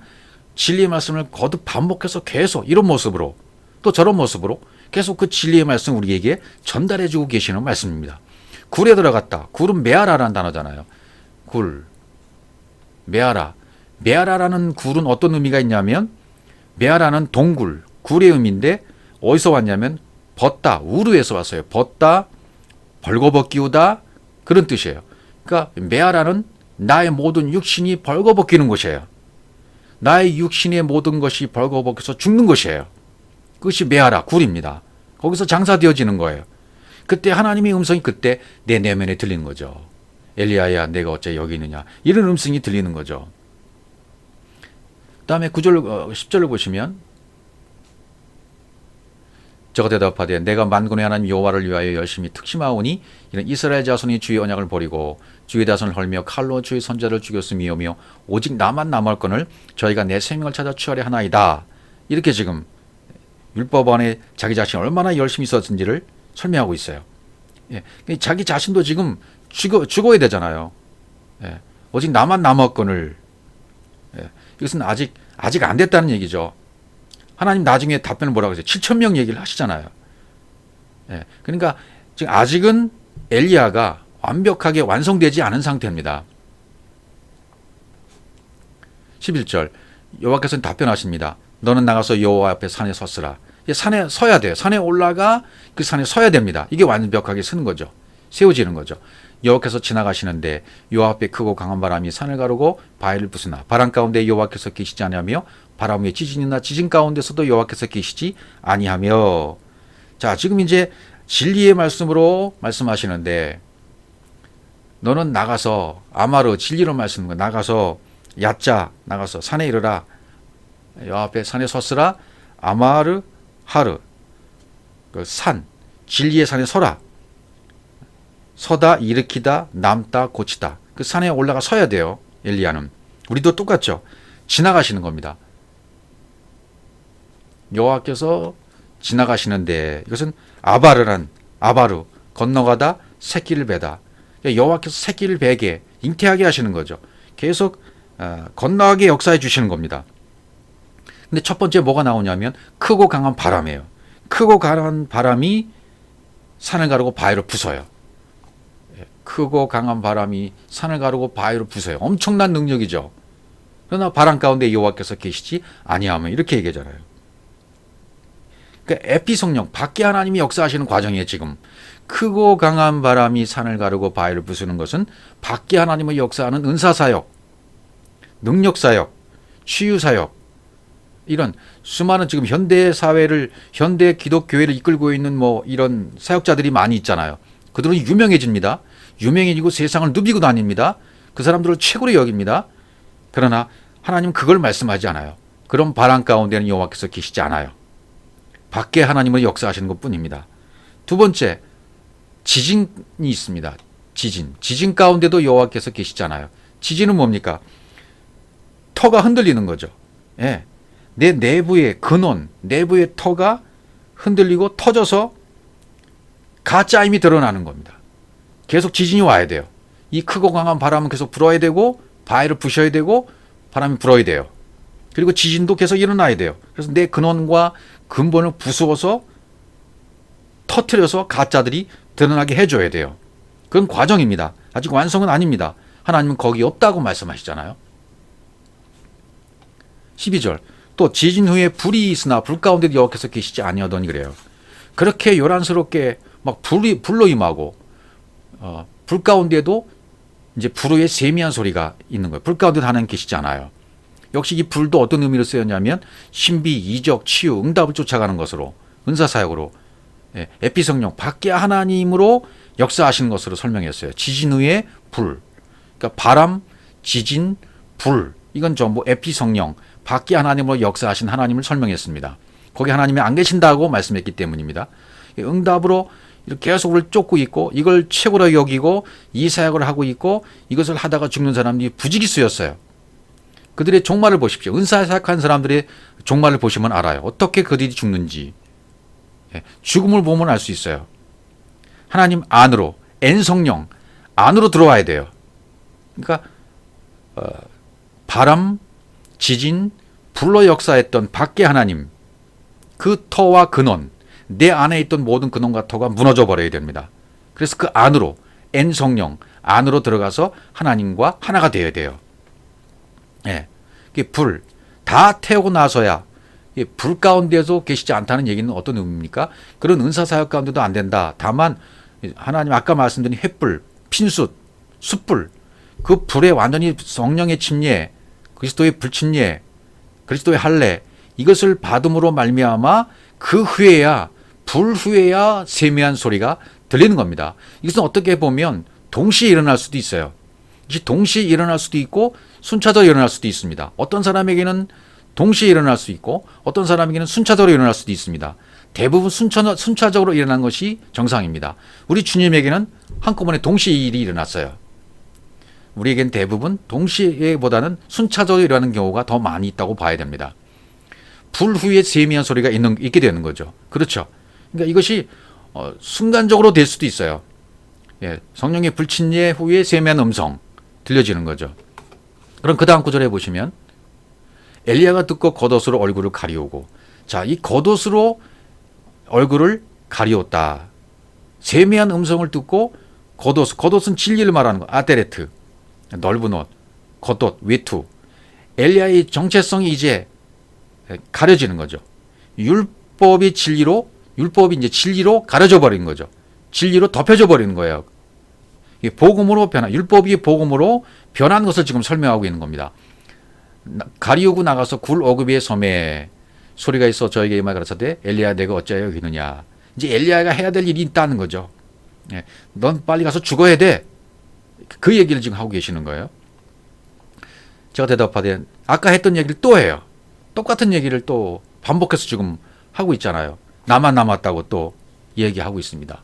진리의 말씀을 거듭 반복해서 계속 이런 모습으로 또 저런 모습으로 계속 그 진리의 말씀 우리에게 전달해주고 계시는 말씀입니다. 굴에 들어갔다. 굴은 메아라라는 단어잖아요. 굴, 메아라. 메아라라는 굴은 어떤 의미가 있냐면 메아라는 동굴, 굴의 의미인데 어디서 왔냐면 벗다, 우르에서 왔어요. 벗다, 벌거벗기우다 그런 뜻이에요. 그러니까 메아라는 나의 모든 육신이 벌거벗기는 곳이에요. 나의 육신의 모든 것이 벌거벗겨서 죽는 것이에요. 그것이 메아라, 굴입니다. 거기서 장사되어지는 거예요. 그때 하나님의 음성이 그때 내 내면에 들리는 거죠. 엘리야야 내가 어째 여기 있느냐. 이런 음성이 들리는 거죠. 그 다음에 9절, 10절을 보시면 저가 대답하되 내가 만군의 하나님 여호와를 위하여 열심히 특심하오니 이는 이스라엘 자손이 주의 언약을 버리고 주의 자손을 헐며 칼로 주의 선자를 죽였음이오며 오직 나만 남았거늘 저희가 내 생명을 찾아 취하려 하나이다. 이렇게 지금 율법 안에 자기 자신이 얼마나 열심히 있었는지를 설명하고 있어요. 예. 자기 자신도 지금 죽어야 되잖아요. 예. 오직 나만 남았거늘. 예. 이것은 아직 안 됐다는 얘기죠. 하나님 나중에 답변을 뭐라고 하세요? 7,000명 얘기를 하시잖아요. 예. 그러니까 지금 아직은 엘리야가 완벽하게 완성되지 않은 상태입니다. 11절 여호와께서는 답변하십니다. 너는 나가서 여호와 앞에 산에 섰으라. 산에 서야 돼요. 산에 올라가 그 산에 서야 됩니다. 이게 완벽하게 서는 거죠. 세워지는 거죠. 여호와께서 지나가시는데 여호와 앞에 크고 강한 바람이 산을 가르고 바위를 부수나 바람 가운데 여호와께서 계시지 아니하며 바람 위에 지진이나 지진 가운데서도 여호와께서 계시지 아니하며. 자, 지금 이제 진리의 말씀으로 말씀하시는데 너는 나가서 아마르 진리로 말씀하는 거 나가서 야짜 나가서 산에 이르라. 여호와 앞에 산에 섰으라. 아마르 하르 그 산 진리의 산에 서라. 서다 일으키다 남다 고치다. 그 산에 올라가 서야 돼요. 엘리야는. 우리도 똑같죠. 지나가시는 겁니다. 여호와께서 지나가시는데 이것은 아바르 건너가다 새끼를 베다. 여호와께서 새끼를 베게 잉태하게 하시는 거죠. 계속 건너가게 역사해 주시는 겁니다. 근데 첫 번째 뭐가 나오냐면 크고 강한 바람이에요. 크고 강한 바람이 산을 가르고 바위를 부숴요. 크고 강한 바람이 산을 가르고 바위를 부숴요. 엄청난 능력이죠. 그러나 바람 가운데 여호와께서 계시지 아니하면 이렇게 얘기하잖아요. 그러니까 에피성령 밖에 하나님이 역사하시는 과정이에요. 지금 크고 강한 바람이 산을 가르고 바위를 부수는 것은 밖에 하나님의 역사하는 은사사역, 능력사역, 치유사역 이런 수많은 지금 현대 사회를 현대 기독교회를 이끌고 있는 뭐 이런 사역자들이 많이 있잖아요. 그들은 유명해집니다. 유명해지고 세상을 누비고 다닙니다. 그 사람들을 최고로 여깁니다. 그러나 하나님은 그걸 말씀하지 않아요. 그런 바람 가운데는 여호와께서 계시지 않아요. 밖에 하나님을 역사하시는 것뿐입니다. 두 번째, 지진이 있습니다. 지진 가운데도 여호와께서 계시잖아요. 지진은 뭡니까? 터가 흔들리는 거죠. 예. 내 내부의 근원, 내부의 터가 흔들리고 터져서 가짜 힘이 드러나는 겁니다. 계속 지진이 와야 돼요. 이 크고 강한 바람은 계속 불어야 되고 바위를 부셔야 되고 바람이 불어야 돼요. 그리고 지진도 계속 일어나야 돼요. 그래서 내 근원과 근본을 부수어서 터트려서 가짜들이 드러나게 해줘야 돼요. 그건 과정입니다. 아직 완성은 아닙니다. 하나님은 거기 없다고 말씀하시잖아요. 12절 또 지진 후에 불이 있으나 불 가운데도 여호와께서 계시지 아니하더니 그래요. 그렇게 요란스럽게 막 불로 임하고 불 가운데도 이제 불의 세미한 소리가 있는 거예요. 불 가운데도 하나님 계시지 않아요. 역시 이 불도 어떤 의미로 쓰였냐면 신비, 이적, 치유, 응답을 쫓아가는 것으로 은사사역으로 에피성령, 밖에 하나님으로 역사하시는 것으로 설명했어요. 지진 후에 불. 그러니까 바람, 지진, 불. 이건 전부 에피성령, 밖에 하나님으로 역사하신 하나님을 설명했습니다. 거기 하나님이 안 계신다고 말씀했기 때문입니다. 응답으로 이렇게 계속 우리를 쫓고 있고 이걸 최고로 여기고 이 사역을 하고 있고 이것을 하다가 죽는 사람들이 부지기수였어요. 그들의 종말을 보십시오. 은사 사역한 사람들의 종말을 보시면 알아요. 어떻게 그들이 죽는지. 죽음을 보면 알 수 있어요. 하나님 안으로, N성령 안으로 들어와야 돼요. 그러니까 바람, 지진, 불로 역사했던 밖에 하나님, 그 터와 근원, 내 안에 있던 모든 근원과 터가 무너져 버려야 됩니다. 그래서 그 안으로, N성령 안으로 들어가서 하나님과 하나가 되어야 돼요. 불, 다 태우고 나서야, 불 가운데서 계시지 않다는 얘기는 어떤 의미입니까? 그런 은사사역 가운데도 안 된다. 다만 하나님 아까 말씀드린 횃불, 핀숯, 숯불, 그 불에 완전히 성령의 침례, 그리스도의 불침례, 그리스도의 할례, 이것을 받음으로 말미암아 그 후에야, 불 후에야 세미한 소리가 들리는 겁니다. 이것은 어떻게 보면 동시에 일어날 수도 있어요. 이것이 동시에 일어날 수도 있고 순차적으로 일어날 수도 있습니다. 어떤 사람에게는 동시에 일어날 수 있고 어떤 사람에게는 순차적으로 일어날 수도 있습니다. 대부분 순차적으로 일어난 것이 정상입니다. 우리 주님에게는 한꺼번에 동시에 일이 일어났어요. 우리에겐 대부분 동시에보다는 순차적으로 일어나는 경우가 더 많이 있다고 봐야 됩니다. 불 후에 세미한 소리가 있게 되는 거죠. 그렇죠. 그러니까 이것이 순간적으로 될 수도 있어요. 성령의 불침례 후에 세미한 음성 들려지는 거죠. 그럼 그 다음 구절에 보시면 엘리야가 듣고 겉옷으로 얼굴을 가리우고, 자, 이 겉옷으로 얼굴을 가리웠다. 세미한 음성을 듣고 겉옷은 진리를 말하는 거. 아데레트, 넓은 옷, 겉옷, 외투. 엘리야의 정체성이 이제 가려지는 거죠. 율법이 이제 진리로 가려져 버린 거죠. 진리로 덮여져 버리는 거예요. 복음으로 율법이 복음으로 변한 것을 지금 설명하고 있는 겁니다. 가리우고 나가서 굴 어귀비의 섬에 소리가 있어 저에게 이 말 가라사대 엘리야 내가 어찌하여 여기 있느냐. 이제 엘리야가 해야 될 일이 있다는 거죠. 넌 빨리 가서 죽어야 돼. 그 얘기를 지금 하고 계시는 거예요. 제가 대답하되 아까 했던 얘기를 또 해요. 똑같은 얘기를 또 반복해서 지금 하고 있잖아요. 나만 남았다고 또 얘기하고 있습니다.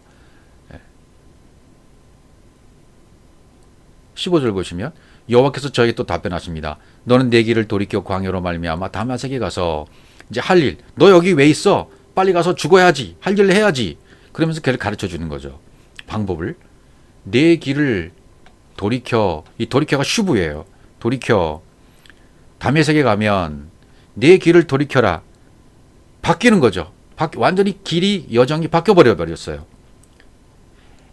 15절 보시면 여호와께서 저에게 또 답변하십니다. 너는 내 길을 돌이켜 광야로 말미암아 다마섹에 가서 이제 할 일, 너 여기 왜 있어? 빨리 가서 죽어야지. 할 일을 해야지. 그러면서 걔를 가르쳐 주는 거죠. 방법을. 내 길을 돌이켜, 이 돌이켜가 슈브예요. 돌이켜. 다메섹에 가면 내 길을 돌이켜라. 바뀌는 거죠. 완전히 길이 여정이 바뀌어 버렸어요.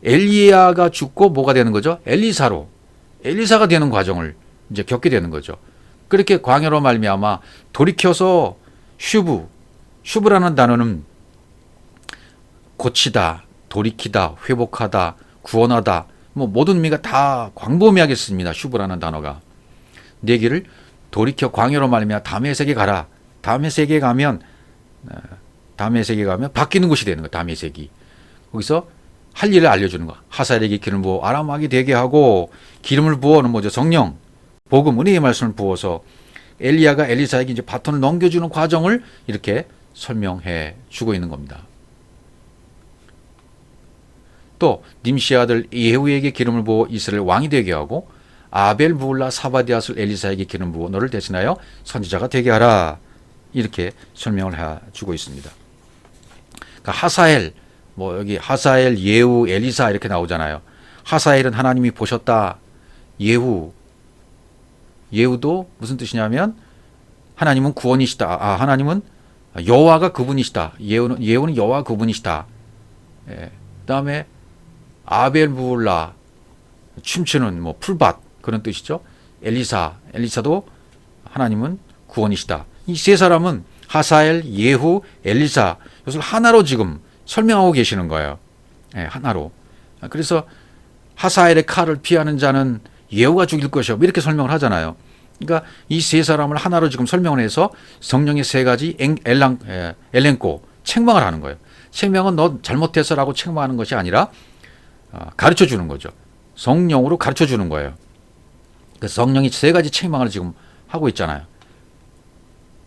엘리야가 죽고 뭐가 되는 거죠? 엘리사가 되는 과정을 이제 겪게 되는 거죠. 그렇게 광야로 말미암아 돌이켜서 슈브라는 단어는 고치다, 돌이키다, 회복하다, 구원하다, 뭐 모든 의미가 다 광범위하게 씁니다. 슈브라는 단어가. 내 길을 돌이켜 광야로 말미암아 다메섹에 가라. 다메섹에 가면 바뀌는 곳이 되는 거예요. 다메섹이. 거기서 할 일을 알려주는 거. 하사엘에게 기름을 부어 아람하게 되게 하고, 기름을 부어는 뭐죠? 성령, 복음, 은혜의 말씀을 부어서 엘리야가 엘리사에게 이제 바톤을 넘겨주는 과정을 이렇게 설명해 주고 있는 겁니다. 또 님시 아들 예후에게 기름을 부어 이스라엘 왕이 되게 하고, 아벨 무울라 사바디아스 엘리사에게 기름 부어 너를 대신하여 선지자가 되게 하라. 이렇게 설명을 해 주고 있습니다. 그러니까 하사엘, 여기 하사엘, 예후, 엘리사 이렇게 나오잖아요. 하사엘은 하나님이 보셨다. 예후도 무슨 뜻이냐면 하나님은 구원이시다. 하나님은 여호와가 그분이시다. 예후는 여호와 그분이시다. 그다음에 아벨 무울라 춤추는 풀밭 그런 뜻이죠. 엘리사도 하나님은 구원이시다. 이 세 사람은 하사엘, 예후, 엘리사 이것을 하나로 지금 설명하고 계시는 거예요. 하나로. 그래서 하사엘의 칼을 피하는 자는 예후가 죽일 것이요. 이렇게 설명을 하잖아요. 그러니까 이 세 사람을 하나로 지금 설명을 해서 성령의 세 가지 엘렌코 책망을 하는 거예요. 생명은 너 잘못해서라고 책망하는 것이 아니라 가르쳐 주는 거죠. 성령으로 가르쳐 주는 거예요. 그 성령이 세 가지 책망을 지금 하고 있잖아요.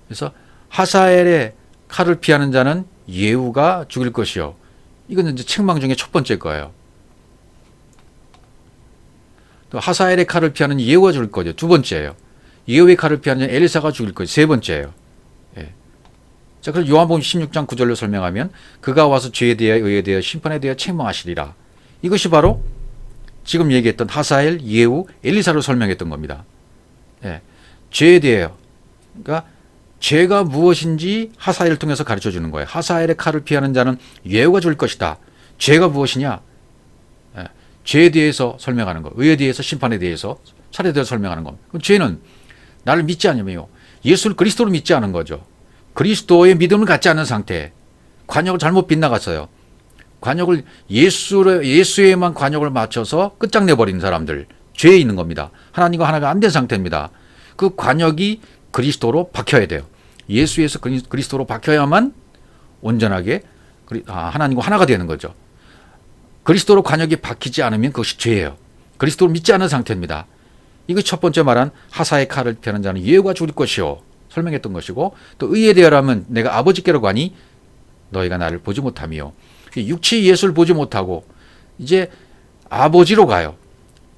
그래서 하사엘의 칼을 피하는 자는 예후가 죽일 것이요. 이건 이제 책망 중에 첫 번째 거예요. 또 하사엘의 칼을 피하는 예후가 죽일 거죠. 두 번째예요. 예후의 칼을 피하는 자는 엘리사가 죽일 거죠. 세 번째예요. 예. 자, 그래서 요한복음 16장 9절로 설명하면 그가 와서 죄에 대하여 의에 대하여 심판에 대하여 책망하시리라. 이것이 바로 지금 얘기했던 하사엘, 예후, 엘리사로 설명했던 겁니다. 예. 죄에 대하여, 그러니까 죄가 무엇인지 하사엘을 통해서 가르쳐 주는 거예요. 하사엘의 칼을 피하는 자는 예후가 죽을 것이다. 죄가 무엇이냐? 예. 죄에 대해서 설명하는 거, 의에 대해서, 심판에 대해서, 차례에 대해서 설명하는 겁니다. 그럼 죄는 나를 믿지 않으며 예수를 그리스도로 믿지 않은 거죠. 그리스도의 믿음을 갖지 않은 상태, 관역을 잘못 빗나갔어요. 관역을 예수에만 관역을 맞춰서 끝장내버린 사람들, 죄에 있는 겁니다. 하나님과 하나가 안 된 상태입니다. 그 관역이 그리스도로 박혀야 돼요. 예수에서 그리스도로 박혀야만 온전하게 하나님과 하나가 되는 거죠. 그리스도로 관역이 박히지 않으면 그것이 죄예요. 그리스도를 믿지 않은 상태입니다. 이것이 첫 번째 말한 하사의 칼을 피하는 자는 예후가 죽을 것이요. 설명했던 것이고, 또 의에 대하라면 내가 아버지께로 가니 너희가 나를 보지 못하며, 육체의 예수를 보지 못하고 이제 아버지로 가요.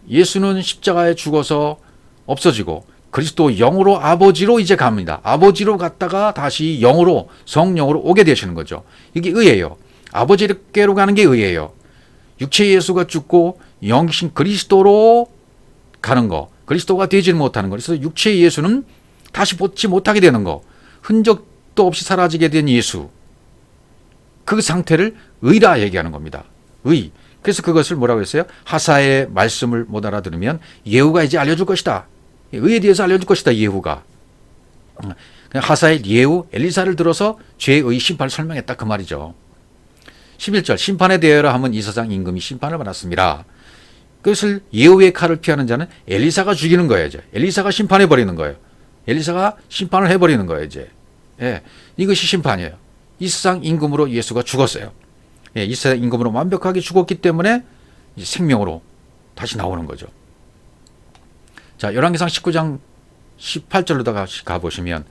예수는 십자가에 죽어서 없어지고 그리스도 영으로 아버지로 이제 갑니다. 아버지로 갔다가 다시 영으로, 성령으로 오게 되시는 거죠. 이게 의예요. 아버지께로 가는 게 의예요. 육체의 예수가 죽고 영신 그리스도로 가는 거, 그리스도가 되지 못하는 거. 그래서 육체의 예수는 다시 보지 못하게 되는 거, 흔적도 없이 사라지게 된 예수, 그 상태를 의라 얘기하는 겁니다. 의. 그래서 그것을 뭐라고 했어요? 하사의 말씀을 못 알아들으면 예후가 이제 알려줄 것이다. 의에 대해서 알려줄 것이다. 예후가. 하사의 예후, 엘리사를 들어서 죄의 심판을 설명했다. 그 말이죠. 11절 심판에 대하여라 하면 이 세상 임금이 심판을 받았습니다. 그것을 예후의 칼을 피하는 자는 엘리사가 죽이는 거예요. 이제. 엘리사가 심판해버리는 거예요. 엘리사가 심판을 해버리는 거예요. 이제. 예, 이것이 심판이에요. 이 세상 임금으로 예수가 죽었어요. 예, 이 세상 임금으로 완벽하게 죽었기 때문에 이제 생명으로 다시 나오는 거죠. 자, 열왕기상 19장 18절로다가 가보시면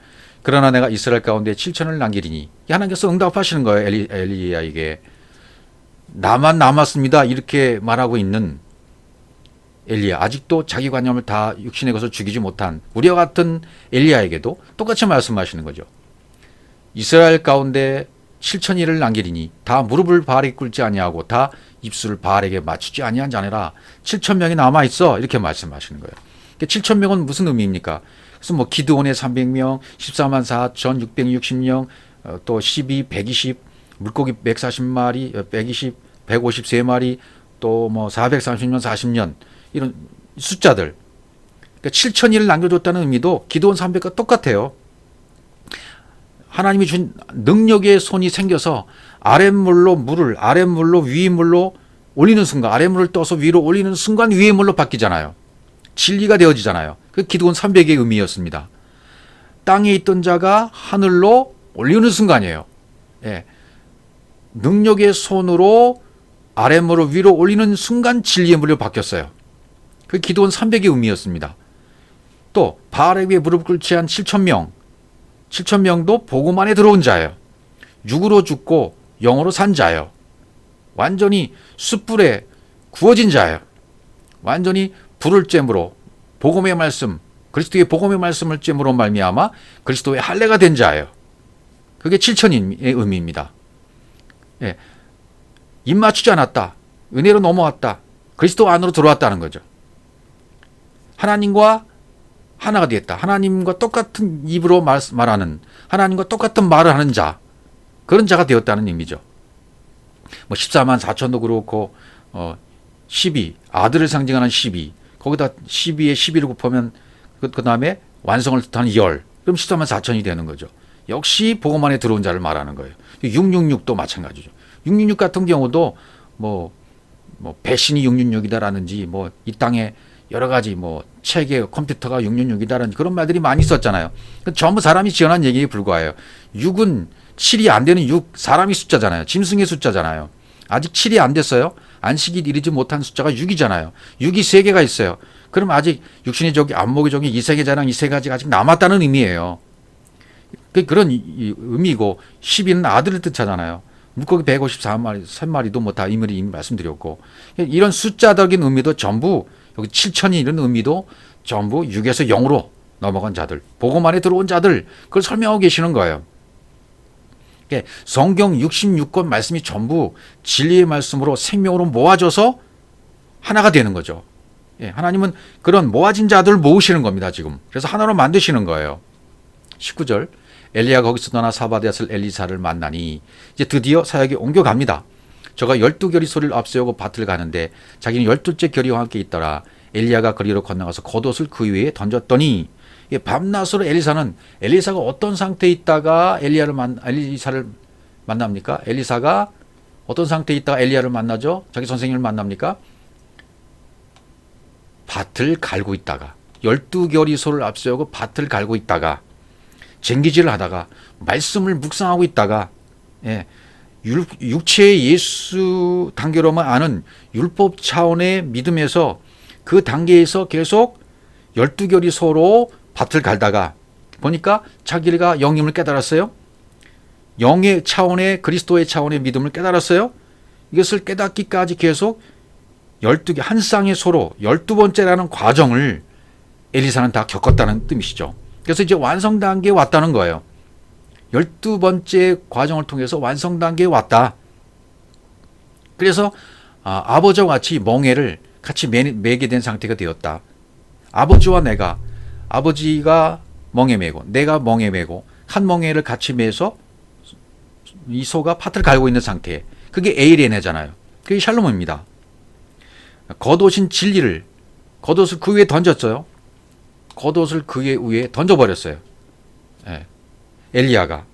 그러나 내가 이스라엘 가운데 7천을 남기리니, 하나님께서 응답하시는 거예요. 엘리야에게. 나만 남았습니다. 이렇게 말하고 있는 엘리야, 아직도 자기 관념을 다 육신의 것을 죽이지 못한 우리와 같은 엘리야에게도 똑같이 말씀하시는 거죠. 이스라엘 가운데 7천이를 남기리니 다 무릎을 바알에게 꿇지 아니하고 다 입술을 바알에게 맞추지 아니한 자네라. 7천 명이 남아 있어. 이렇게 말씀하시는 거예요. 7천 명은 무슨 의미입니까? 그래서 뭐 기드온의 300명, 14만 4천 660명, 또 12, 120, 물고기 140마리, 120, 153마리, 또 뭐 430년, 40년 이런 숫자들. 그러니까 7천이를 남겨줬다는 의미도 기드온 300과 똑같아요. 하나님이 준 능력의 손이 생겨서 아랫물로 물을, 아랫물로 위물로 올리는 순간, 아랫물을 떠서 위로 올리는 순간 위의 물로 바뀌잖아요. 진리가 되어지잖아요. 그 기드온 300의 의미였습니다. 땅에 있던 자가 하늘로 올리는 순간이에요. 예. 능력의 손으로 아랫물을 위로 올리는 순간 진리의 물로 바뀌었어요. 그 기드온 300의 의미였습니다. 또 바알에게 무릎 꿇지 한 7천 명도 복음 안에 들어온 자예요. 육으로 죽고 영으로 산 자예요. 완전히 숯불에 구워진 자예요. 완전히 불을 쬐므로 복음의 말씀, 그리스도의 복음의 말씀을 쬐므로 말미암아 그리스도의 할례가 된 자예요. 그게 7천의 의미입니다. 예. 입 맞추지 않았다. 은혜로 넘어왔다. 그리스도 안으로 들어왔다는 거죠. 하나님과 하나가 되었다. 하나님과 똑같은 입으로 말하는, 하나님과 똑같은 말을 하는 자, 그런 자가 되었다는 의미죠. 뭐 14만 4천도 그렇고 12, 아들을 상징하는 12, 거기다 12에 12를 곱하면 그 다음에 완성을 뜻하는 열, 그럼 14만 4천이 되는 거죠. 역시 복음 안에 들어온 자를 말하는 거예요. 666도 마찬가지죠. 666 같은 경우도 뭐 배신이 666이다라는지 뭐 이 땅에 여러 가지 뭐 책에 컴퓨터가 666이다라는 그런 말들이 많이 있었잖아요. 전부 사람이 지어낸 얘기에 불과해요. 6은 7이 안 되는 6, 사람이 숫자잖아요. 짐승의 숫자잖아요. 아직 7이 안 됐어요. 안식이 이르지 못한 숫자가 6이잖아요. 6이 3개가 있어요. 그럼 아직 육신의 종이, 안목의 종이, 이세계 자랑 이 세 가지가 아직 남았다는 의미예요. 그런 의미고 12는 아들을 뜻하잖아요. 물고기 154마리, 3마리도 뭐 다 이미 말씀드렸고, 이런 숫자적인 의미도 전부 여기 7천이 이런 의미도 전부 6에서 0으로 넘어간 자들, 복음 안에 들어온 자들, 그걸 설명하고 계시는 거예요. 성경 66권 말씀이 전부 진리의 말씀으로 생명으로 모아져서 하나가 되는 거죠. 하나님은 그런 모아진 자들을 모으시는 겁니다, 지금. 그래서 하나로 만드시는 거예요. 19절. 엘리야가 거기서 떠나 사바데앗을 엘리사를 만나니 이제 드디어 사역이 옮겨갑니다. 저가 12결이 소리를 앞세우고 밭을 가는데 자기는 12째 결이와 함께 있더라. 엘리야가 거리로 건너가서 겉옷을 그 위에 던졌더니 밤낮으로 엘리사가 어떤 상태에 있다가 엘리사를 만납니까? 엘리사가 어떤 상태에 있다가 엘리야를 만나죠? 자기 선생님을 만납니까? 밭을 갈고 있다가 12결이 소를 앞세우고 밭을 갈고 있다가 쟁기질을 하다가 말씀을 묵상하고 있다가 육체의 예수 단계로만 아는 율법 차원의 믿음에서 그 단계에서 계속 12결이 소로 밭을 갈다가 보니까 자기가 영임을 깨달았어요. 영의 차원의 그리스도의 차원의 믿음을 깨달았어요. 이것을 깨닫기까지 계속 12개 한 쌍의 소로 12번째라는 과정을 엘리사는 다 겪었다는 뜻이죠. 그래서 이제 완성 단계에 왔다는 거예요. 12번째 과정을 통해서 완성 단계에 왔다. 그래서 아버지와 같이 멍에를 같이 매게 된 상태가 되었다. 아버지와 내가, 아버지가 멍에 매고 내가 멍에 매고 한 멍에를 같이 매서 이 소가 밭을 갈고 있는 상태. 그게 에이레네잖아요. 그게 샬롬입니다. 겉옷인 진리를, 겉옷을 그 위에 던졌어요. 겉옷을 그 위에 던져버렸어요. 엘리야가.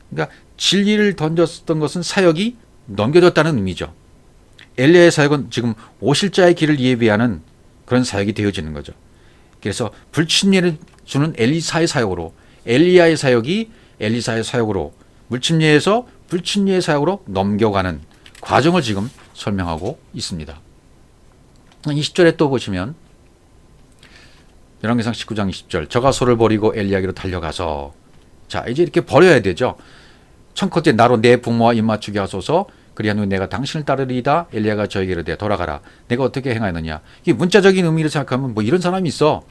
그러니까 진리를 던졌던 것은 사역이 넘겨졌다는 의미죠. 엘리야의 사역은 지금 오실 자의 길을 예비하는 그런 사역이 되어지는 거죠. 그래서 불침례를 주는 엘리사의 사역으로, 엘리야의 사역이 엘리사의 사역으로, 물침례에서 불침례의 사역으로 넘겨가는 과정을 지금 설명하고 있습니다. 20절에 또 보시면 열왕기상 19장 20절. 저가 소를 버리고 엘리야에게로 달려가서, 자 이제 이렇게 버려야 되죠. 청컨대 나로 내 부모와 입맞추게 하소서. 그리한 후 내가 당신을 따르리이다. 엘리야가 저에게로 돌아가라. 내가 어떻게 행하였느냐. 이게 문자적인 의미를 생각하면 뭐 이런 사람이 있어.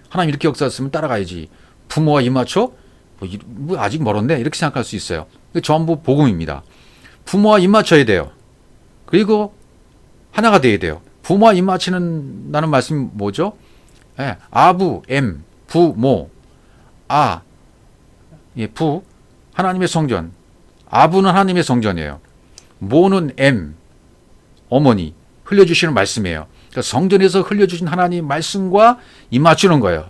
하나님 이렇게 역사했으면 따라가야지. 부모와 입맞춰? 뭐 아직 멀었네. 이렇게 생각할 수 있어요. 전부 복음입니다. 부모와 입맞춰야 돼요. 그리고 하나가 돼야 돼요. 부모와 입맞추는 말씀이 뭐죠? 아부, 부모, 부, 하나님의 성전. 아부는 하나님의 성전이에요. 모는 어머니, 흘려주시는 말씀이에요. 그러니까 성전에서 흘려주신 하나님 말씀과 입맞추는 거예요.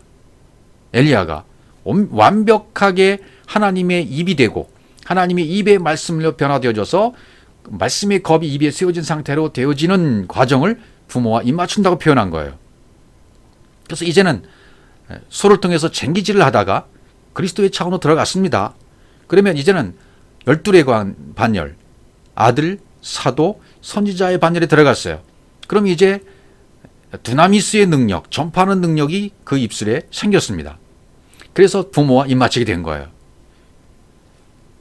엘리야가 완벽하게 하나님의 입이 되고 하나님의 입의 말씀으로 변화되어져서 말씀의 겁이 입에 세워진 상태로 되어지는 과정을 부모와 입맞춘다고 표현한 거예요. 그래서 이제는 소를 통해서 쟁기질을 하다가 그리스도의 차원으로 들어갔습니다. 그러면 이제는 12의 반열, 아들, 사도, 선지자의 반열에 들어갔어요. 그럼 이제 두나미스의 능력, 전파하는 능력이 그 입술에 생겼습니다. 그래서 부모와 입맞추게 된 거예요.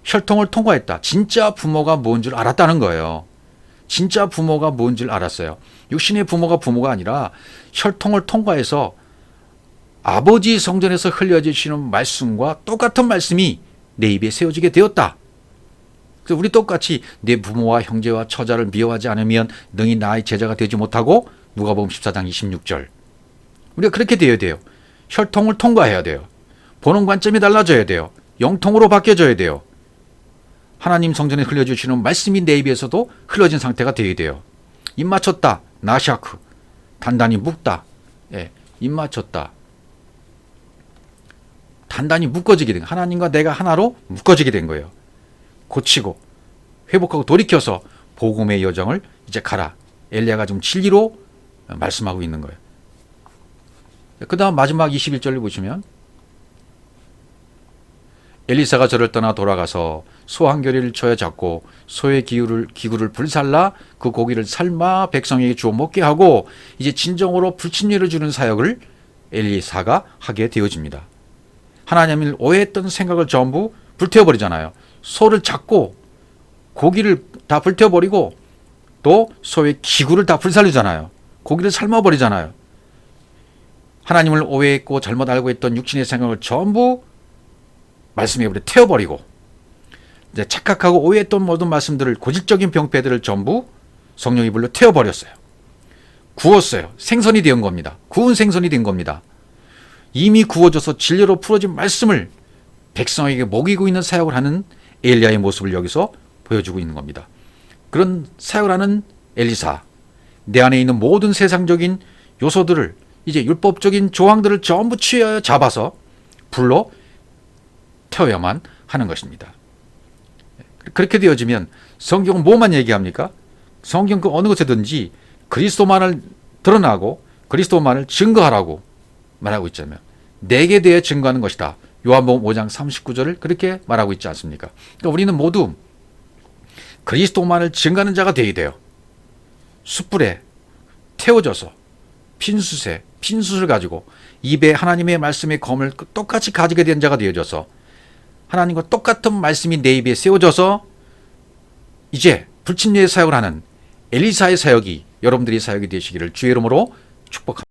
혈통을 통과했다. 진짜 부모가 뭔 줄 알았다는 거예요. 진짜 부모가 뭔 줄 알았어요. 육신의 부모가 아니라 혈통을 통과해서 아버지 성전에서 흘려주시는 말씀과 똑같은 말씀이 내 입에 세워지게 되었다. 그래서 우리 똑같이 내 부모와 형제와 처자를 미워하지 않으면 능히 나의 제자가 되지 못하고, 누가복음 14장 26절. 우리가 그렇게 되어야 돼요. 혈통을 통과해야 돼요. 보는 관점이 달라져야 돼요. 영통으로 바뀌어져야 돼요. 하나님 성전에 흘려주시는 말씀이 내 입에서도 흘러진 상태가 되어야 돼요. 입 맞췄다. 나샤크. 단단히 묶다. 입 맞췄다. 단단히 묶어지게 된, 하나님과 내가 하나로 묶어지게 된 거예요. 고치고 회복하고 돌이켜서 복음의 여정을 이제 가라. 엘리야가 좀 진리로 말씀하고 있는 거예요. 그 다음 마지막 21절을 보시면 엘리사가 저를 떠나 돌아가서 소 한 겨리를 쳐야 잡고 소의 기구를 불살라 그 고기를 삶아 백성에게 주어 먹게 하고 이제 진정으로 불침례를 주는 사역을 엘리사가 하게 되어집니다. 하나님을 오해했던 생각을 전부 불태워버리잖아요. 소를 잡고 고기를 다 불태워버리고 또 소의 기구를 다 불살리잖아요. 고기를 삶아버리잖아요. 하나님을 오해했고 잘못 알고 있던 육신의 생각을 전부 말씀에 태워버리고 이제 착각하고 오해했던 모든 말씀들을 고질적인 병폐들을 전부 성령의 불로 태워버렸어요. 구웠어요. 생선이 된 겁니다. 구운 생선이 된 겁니다. 이미 구워져서 진리로 풀어진 말씀을 백성에게 먹이고 있는 사역을 하는 엘리야의 모습을 여기서 보여주고 있는 겁니다. 그런 사역을 하는 엘리사, 내 안에 있는 모든 세상적인 요소들을 이제 율법적인 조항들을 전부 취하여 잡아서 불로 태워야만 하는 것입니다. 그렇게 되어지면 성경은 뭐만 얘기합니까? 성경 그 어느 것에든지 그리스도만을 드러나고 그리스도만을 증거하라고 말하고 있잖아요. 내게 대해 증거하는 것이다. 요한복음 5장 39절을 그렇게 말하고 있지 않습니까? 그러니까 우리는 모두 그리스도만을 증거하는 자가 되어야 돼요. 숯불에 태워져서 핀숯을 가지고 입에 하나님의 말씀의 검을 똑같이 가지게 된 자가 되어져서 하나님과 똑같은 말씀이 내 입에 세워져서 이제 불침례의 사역을 하는 엘리사의 사역이 여러분들의 사역이 되시기를 주의 이름으로 축복합니다.